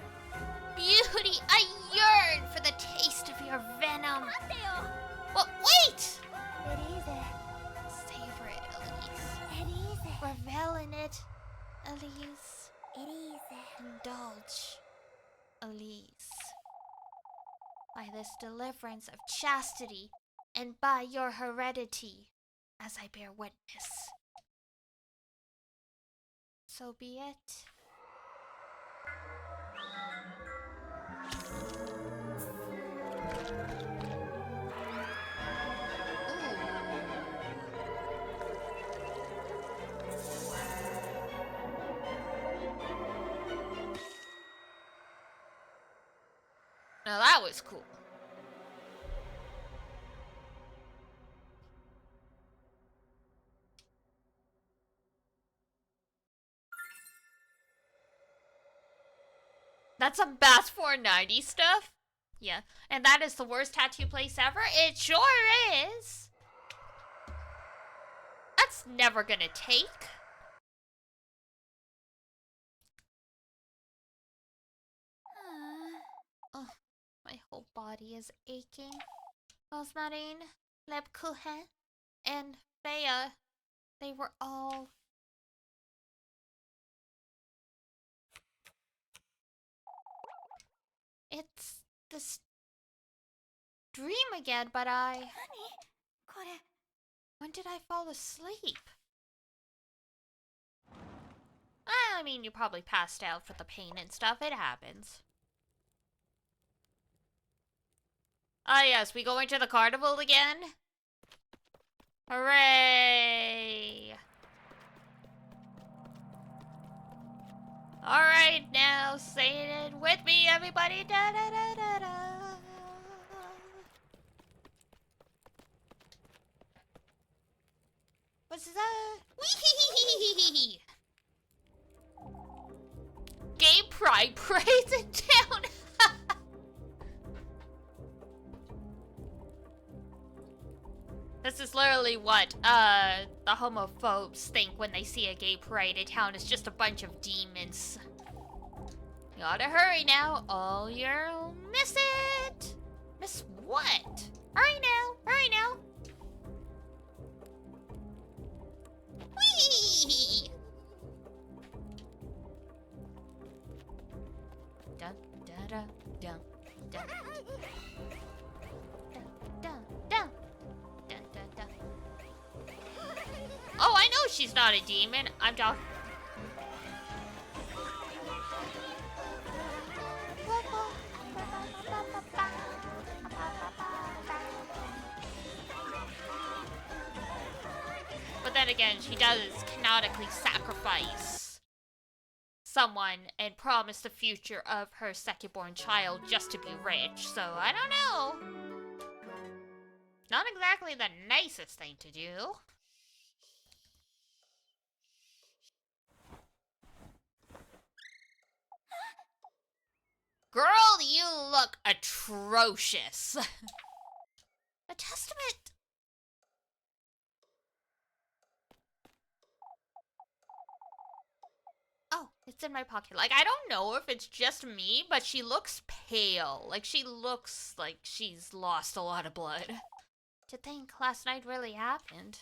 beauty. I yearn for the taste of your venom. Well, wait! Savor it, Elise. Revel in it, Elise. Indulge, Elise. By this deliverance of chastity, and by your heredity, as I bear witness. So be it. Now that was cool. That's some Bass 490 stuff? Yeah. And that is the worst tattoo place ever? It sure is. That's never gonna take. Oh, my whole body is aching. Rosmarine, Lebkuchen, and Bea, they were all... It's this dream again, but when did I fall asleep? I mean, you probably passed out for the pain and stuff. It happens. Ah, yes, we going to the carnival again? Hooray! Alright, now say it with me, everybody. Da da da da da. What's that? Wee! Gay pride parades in town. This is literally what the homophobes think when they see a gay parade in town. It's just a bunch of demons. You gotta hurry now, or you'll miss it. Miss what? Hurry now, hurry now. Whee! Dun da da dun dun dun dun. Oh, I know she's not a demon. I'm talking. But then again, she does canonically sacrifice someone and promise the future of her second-born child just to be rich, so I don't know. Not exactly the nicest thing to do. Girl, you look atrocious. A testament. Oh, it's in my pocket. Like, I don't know if it's just me, but she looks pale. Like, she looks like she's lost a lot of blood. To think last night really happened.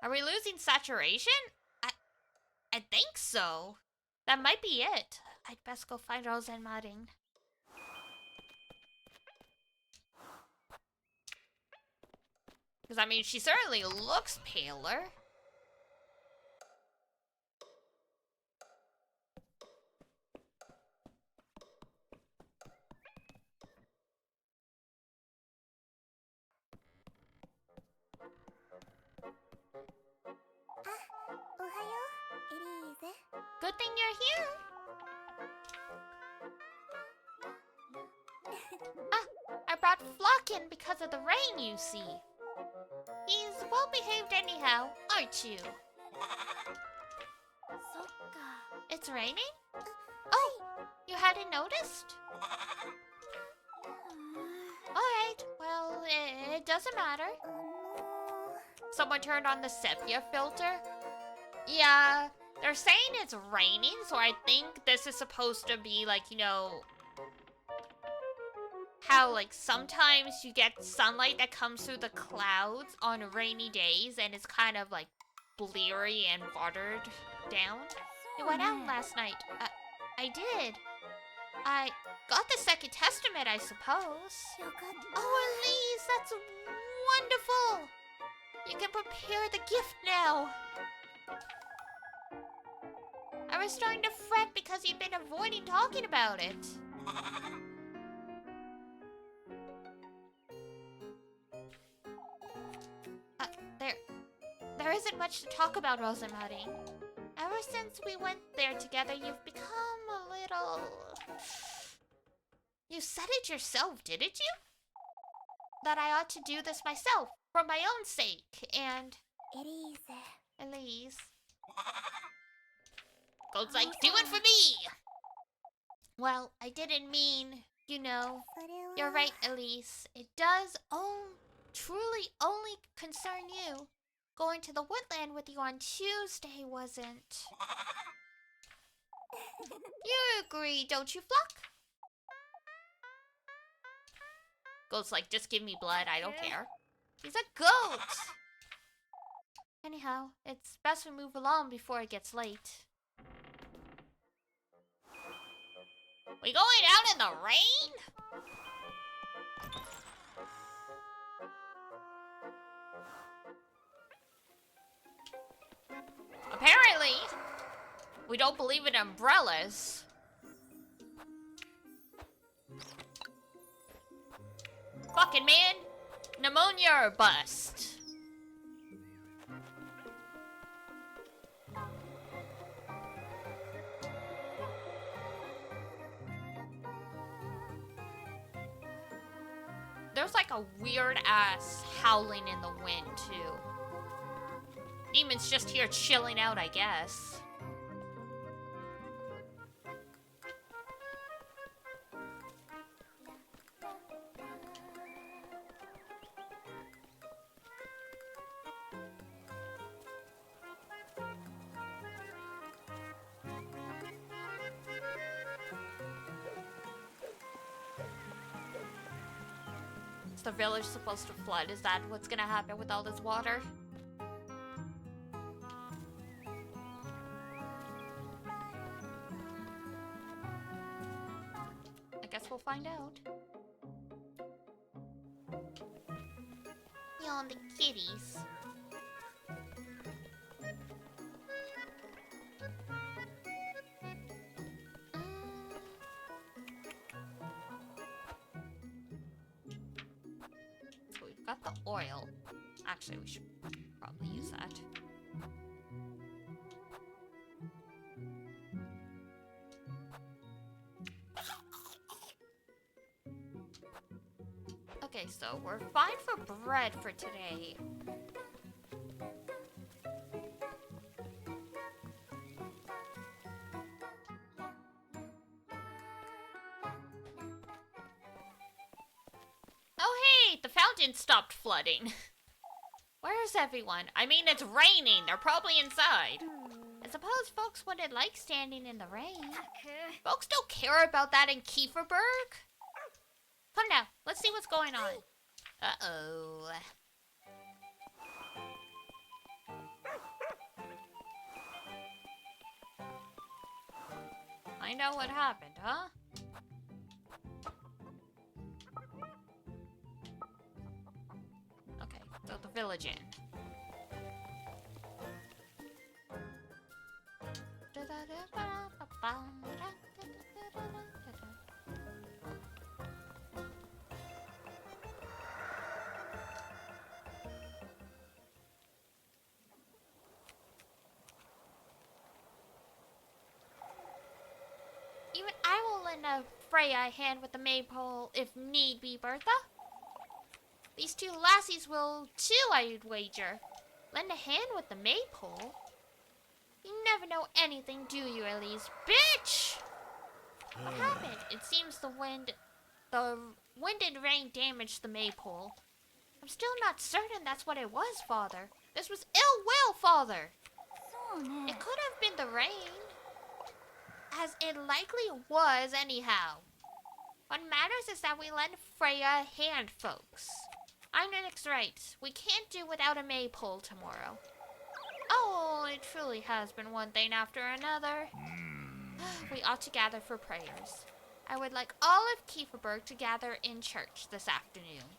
Are we losing saturation? I think so. That might be it. I'd best go find Rose and Maring. Because, I mean, she certainly looks paler. Good thing you're here. I brought Flock in because of the rain, you see. He's well-behaved anyhow, aren't you? It's raining? Oh, you hadn't noticed? Alright, well, it doesn't matter. Someone turned on the sepia filter? Yeah, they're saying it's raining, so I think this is supposed to be like, you know, how like sometimes you get sunlight that comes through the clouds on rainy days and it's kind of like bleary and watered down. It went out last night. I did. I got the Second Testament, I suppose. Oh, Elise, that's wonderful. You can prepare the gift now. I was starting to fret because you've been avoiding talking about it. There isn't much to talk about, Rosemary. Ever since we went there together, you've become a little... You said it yourself, didn't you? That I ought to do this myself, for my own sake, and... Elise. Gold's like, do it for me! Well, I didn't mean, you know... You're right, Elise. It does truly only concern you. Going to the woodland with you on Tuesday wasn't... You agree, don't you, Flock? Goat's like, just give me blood, I don't care. He's a goat! Anyhow, it's best we move along before it gets late. We going out in the rain? Apparently, we don't believe in umbrellas. Fucking man, pneumonia or bust. There's like a weird ass howling in the wind too. Demon's just here chilling out, I guess. Is the village supposed to flood? Is that what's gonna happen with all this water? We'll find out. Yawn the kitties. So we've got the oil. Actually, we should probably use that. nice, though. We're fine for bread for today. Oh, hey! The fountain stopped flooding. Where's everyone? I mean, it's raining. They're probably inside. I suppose folks wouldn't like standing in the rain. Folks don't care about that in Kieferberg. Come now, let's see what's going on. Uh-oh. Find out what happened, huh? Okay, so the village inn. Even I will lend a Freya a hand with the maypole if need be, Bertha. These two lassies will too, I'd wager. Lend a hand with the maypole? You never know anything, do you, Elise? Bitch! What happened? It seems the wind and rain damaged the maypole. I'm still not certain that's what it was, Father. This was ill will, Father. It could have been the rain. As it likely was, anyhow. What matters is that we lend Freya a hand, folks. I'm Nick's right. We can't do without a maypole tomorrow. Oh, it truly has been one thing after another. We ought to gather for prayers. I would like all of Kieferberg to gather in church this afternoon.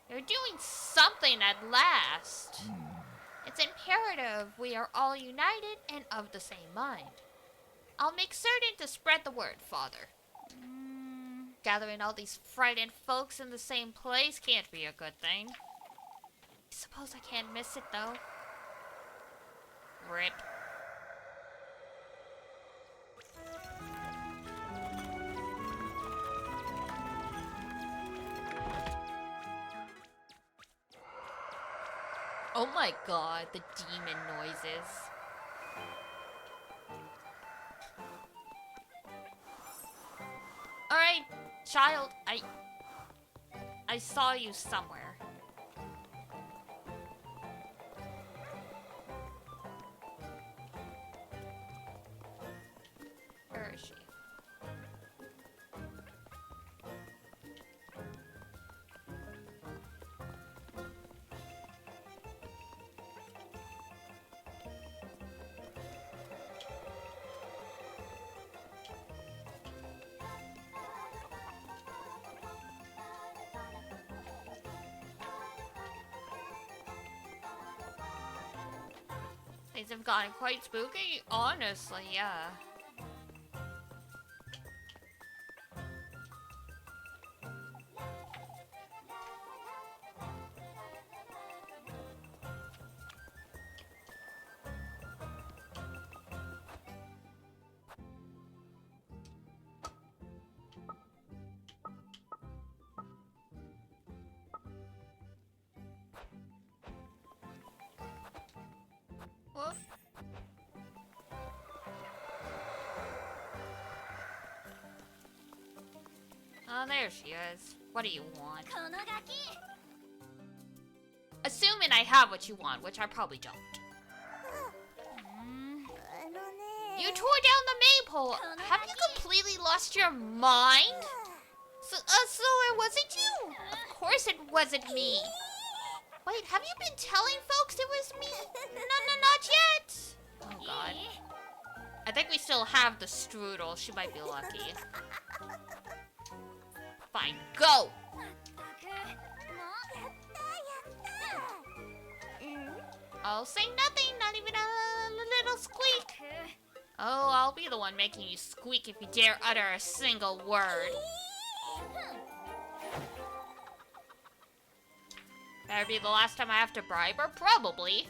You're doing something at last. It's imperative we are all united and of the same mind. I'll make certain to spread the word, Father. Gathering all these frightened folks in the same place can't be a good thing. I suppose I can't miss it, though. Rip. Oh my god, the demon noises. Alright, child, I saw you somewhere. Where is she? Things have gotten quite spooky, honestly, yeah. Whoop. Oh, there she is. What do you want? Assuming I have what you want, which I probably don't. You tore down the maypole. Have you completely lost your mind? So it wasn't you? Of course it wasn't me. Wait, have you been telling folks it was me? No, not yet. Oh god. I think we still have the strudel. She might be lucky. Fine, go! I'll say nothing, not even a little squeak. Oh, I'll be the one making you squeak if you dare utter a single word. Better be the last time I have to bribe her? Probably.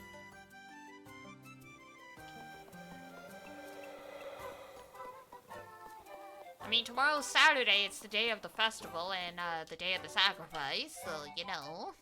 I mean, tomorrow's Saturday, it's the day of the festival and the day of the sacrifice, so, you know.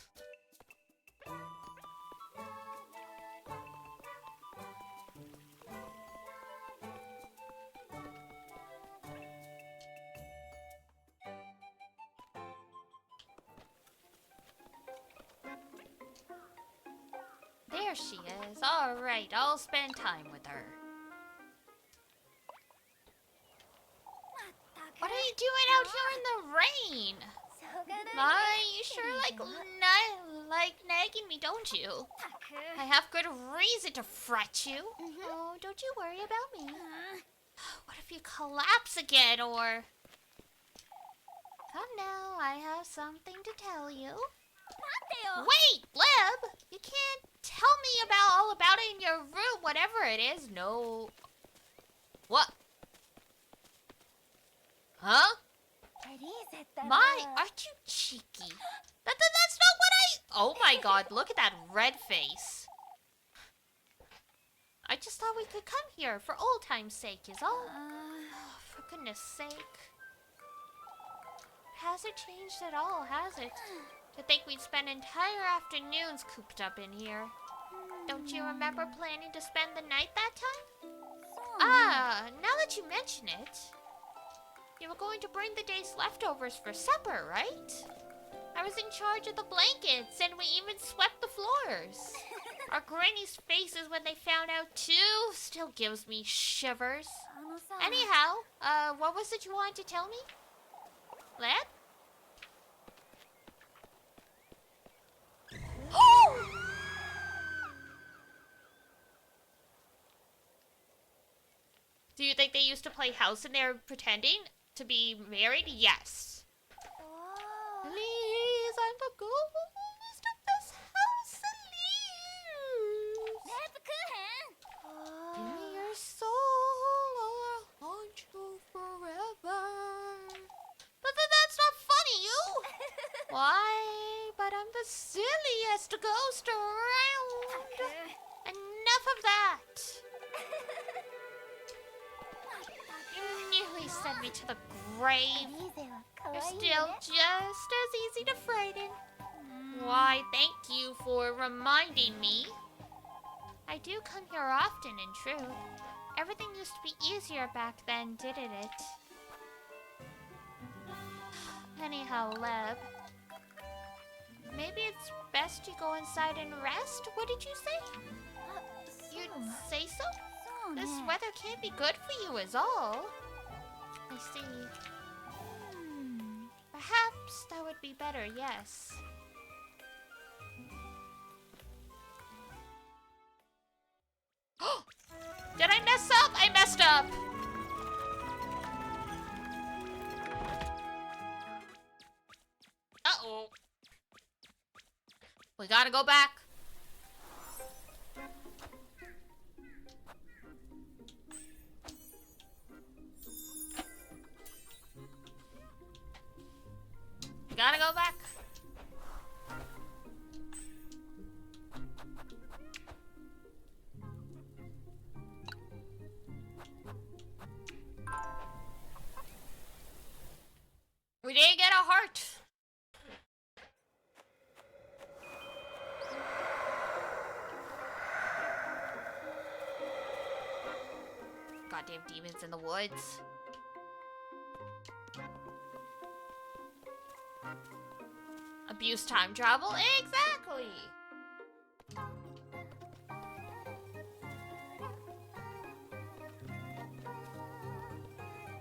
There she is. Alright, I'll spend time with her. What are you doing out here in the rain? You sure like nagging me, don't you? I have good reason to fret you. Oh, don't you worry about me. What if you collapse again, or... Come now, I have something to tell you. Wait, Lib! You can't tell me all about it in your room, whatever it is. No. What? Huh? Aren't you cheeky? That's not what I... Oh my god, look at that red face. I just thought we could come here for old time's sake, is all. For goodness sake. Hasn't changed at all, has it? To think we'd spend entire afternoons cooped up in here. Don't you remember planning to spend the night that time? Now that you mention it, you were going to bring the day's leftovers for supper, right? I was in charge of the blankets, and we even swept the floors. Our granny's faces when they found out too still gives me shivers. Anyhow, what was it you wanted to tell me? Lab? Do you think they used to play house and they're pretending to be married? Yes. Please, I'm the ghost of this house, Elise. Give me your soul or I'll haunt you forever. But that's not funny, you. Why? But I'm the silliest ghost around. Enough of that. You nearly sent me to the grave. You're still just as easy to frighten. Why, thank you for reminding me. I do come here often, in truth. Everything used to be easier back then, didn't it? Anyhow, Leb, maybe it's best you go inside and rest? What did you say? You'd say so? This weather can't be good for you is all. I see. Perhaps that would be better, yes. Did I mess up? I messed up! Uh-oh. We gotta go back. Gotta go back. We didn't get a heart. Goddamn demons in the woods. Abuse time travel? Exactly!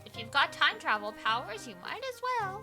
If you've got time travel powers, you might as well.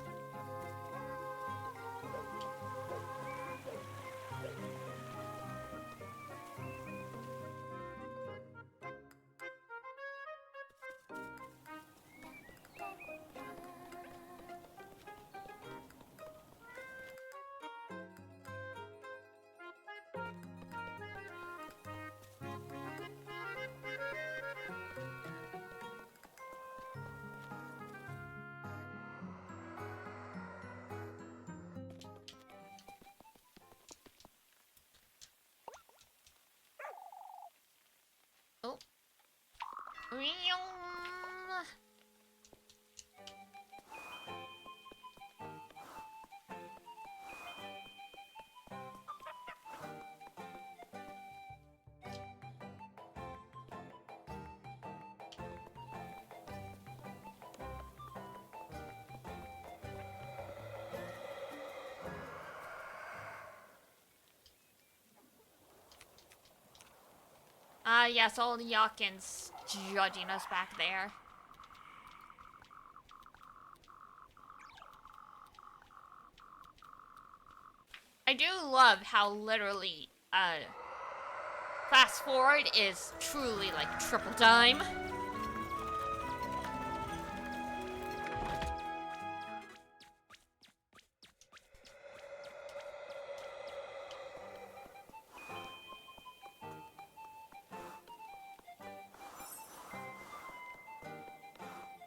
Yes, old Yawkins judging us back there. I do love how literally, fast forward is truly like triple time.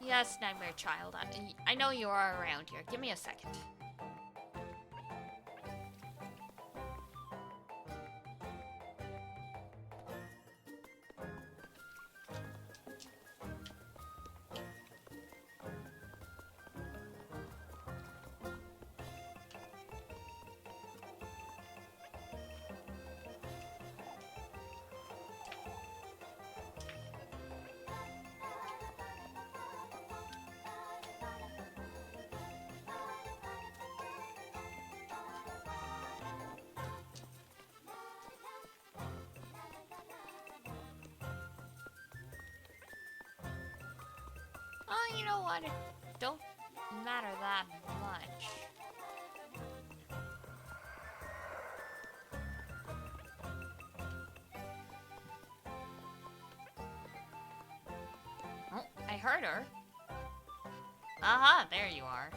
Yes, Nightmare Child. I know you are around here. Give me a second. Oh, you know what? It don't matter that much. Oh, I heard her. Aha, there you are.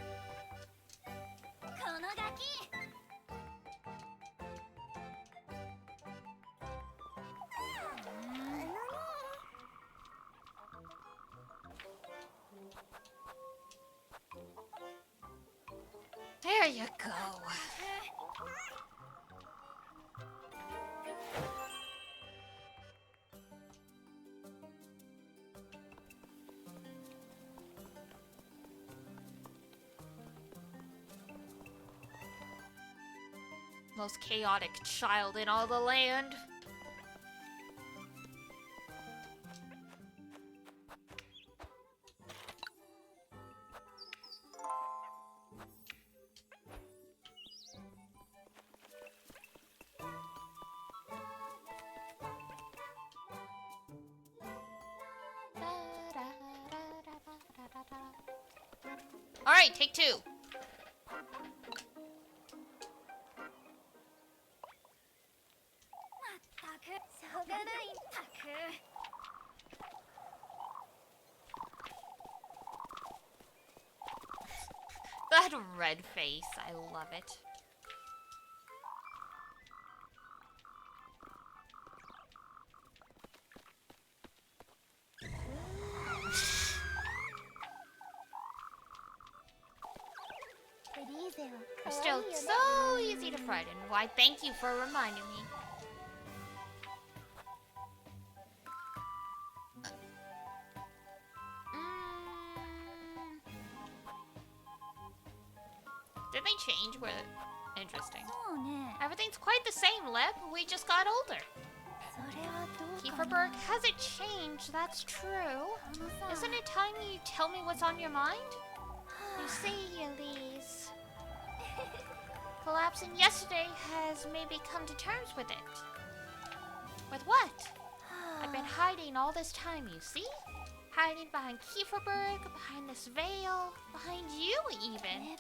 There you go. Most chaotic child in all the land. Alright, take two. That red face, I love it. You're still so easy to frighten. Why, thank you for reminding me. Did they change? Interesting. Everything's quite the same, Lip. We just got older. Kieferberg, has it changed? That's true. Isn't it time you tell me what's on your mind? You see, Elise, collapsing yesterday has made me come to terms with it. With what? I've been hiding all this time, you see? Hiding behind Kieferberg, behind this veil, behind you even.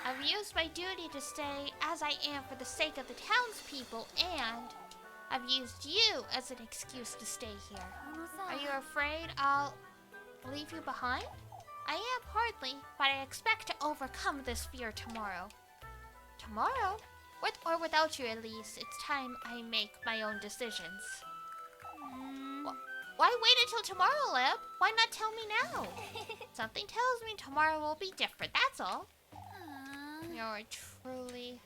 I've used my duty to stay as I am for the sake of the townspeople, and I've used you as an excuse to stay here. Are you afraid I'll leave you behind? I am partly, but I expect to overcome this fear tomorrow. Tomorrow? With or without you, Elise, it's time I make my own decisions. Why wait until tomorrow, Lip? Why not tell me now? Something tells me tomorrow will be different, that's all. You're truly...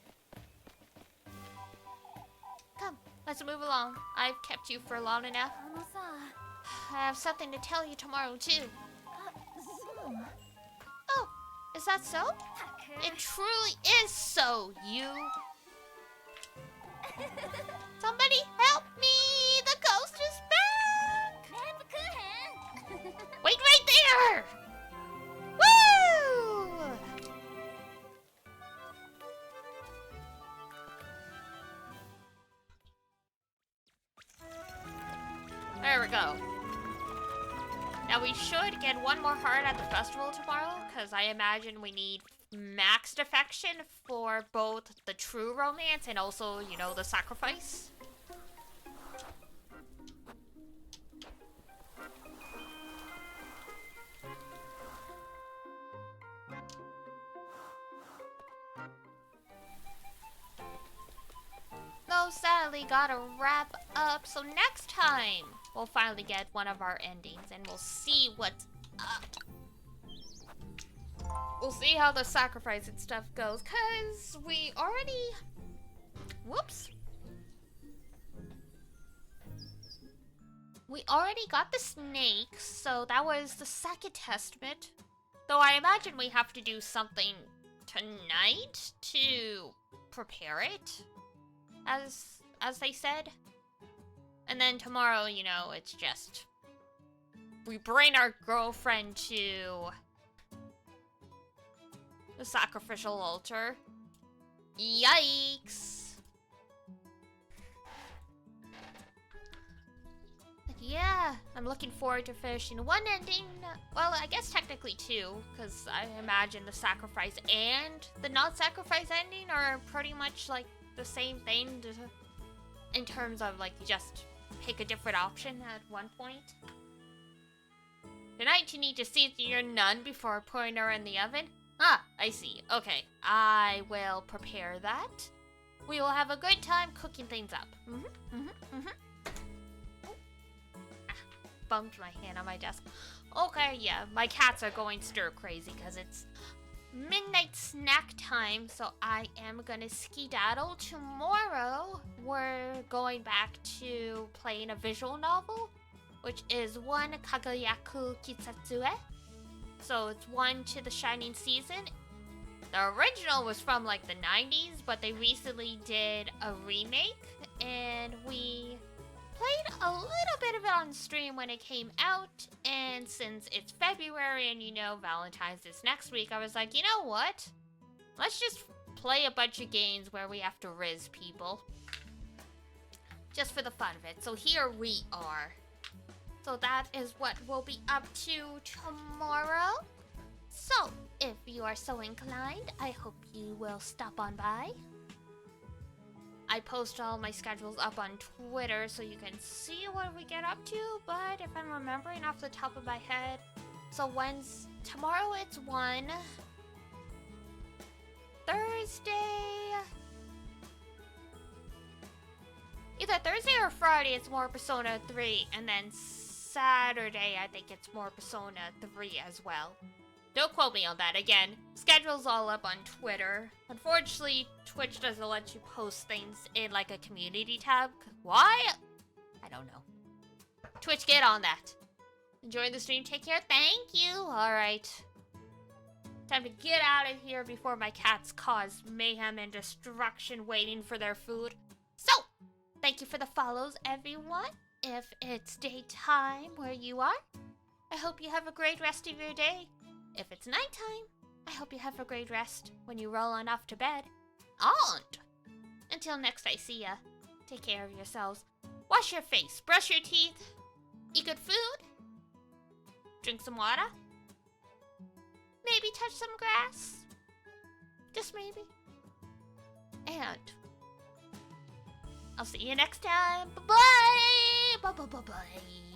Come, let's move along. I've kept you for long enough. I have something to tell you tomorrow, too. Oh, is that so? It truly is so, you... Somebody help me! The ghost is back! Wait right there! Woo! there we go. Now we should get one more heart at the festival tomorrow, because I imagine we need maxed affection for both the true romance and also, you know, the sacrifice. Though sadly gotta wrap up, so next time we'll finally get one of our endings and we'll see what's up. We'll see how the sacrifice and stuff goes, cause we already... Whoops. We already got the snakes, so that was the second testament. Though I imagine we have to do something tonight to prepare it. As they said. And then tomorrow, you know, it's just... we bring our girlfriend to the sacrificial altar. Yikes! But yeah, I'm looking forward to finishing one ending. Well, I guess technically two, because I imagine the sacrifice and the non-sacrifice ending are pretty much like the same thing in terms of like you just pick a different option at one point. Tonight you need to season your nun before putting her in the oven. Ah, I see. Okay, I will prepare that. We will have a good time cooking things up. Bumped my hand on my desk. Okay, yeah, my cats are going stir crazy because it's midnight snack time, so I am gonna skedaddle. Tomorrow, we're going back to playing a visual novel, which is one Kagayaku Kitatsue. So it's one to the Shining Season. The original was from like the 90s, but they recently did a remake, and we played a little bit of it on stream when it came out, and since it's February and you know Valentine's is next week, I was like, you know what? Let's just play a bunch of games where we have to riz people. Just for the fun of it. So here we are. So that is what we'll be up to tomorrow. So, if you are so inclined, I hope you will stop on by. I post all my schedules up on Twitter so you can see what we get up to, but if I'm remembering off the top of my head, so tomorrow it's 1, Thursday, either Thursday or Friday it's more Persona 3, and then Saturday I think it's more Persona 3 as well. Don't quote me on that. Again, schedule's all up on Twitter. Unfortunately, Twitch doesn't let you post things in like a community tab. Why? I don't know. Twitch, get on that. Enjoy the stream. Take care. Thank you. Alright. Time to get out of here before my cats cause mayhem and destruction waiting for their food. So, thank you for the follows, everyone. If it's daytime where you are, I hope you have a great rest of your day. If it's nighttime, I hope you have a great rest when you roll on off to bed. And until next I see ya, take care of yourselves. Wash your face, brush your teeth, eat good food, drink some water, maybe touch some grass, just maybe. And I'll see you next time. Bye-bye! Bye-bye-bye-bye.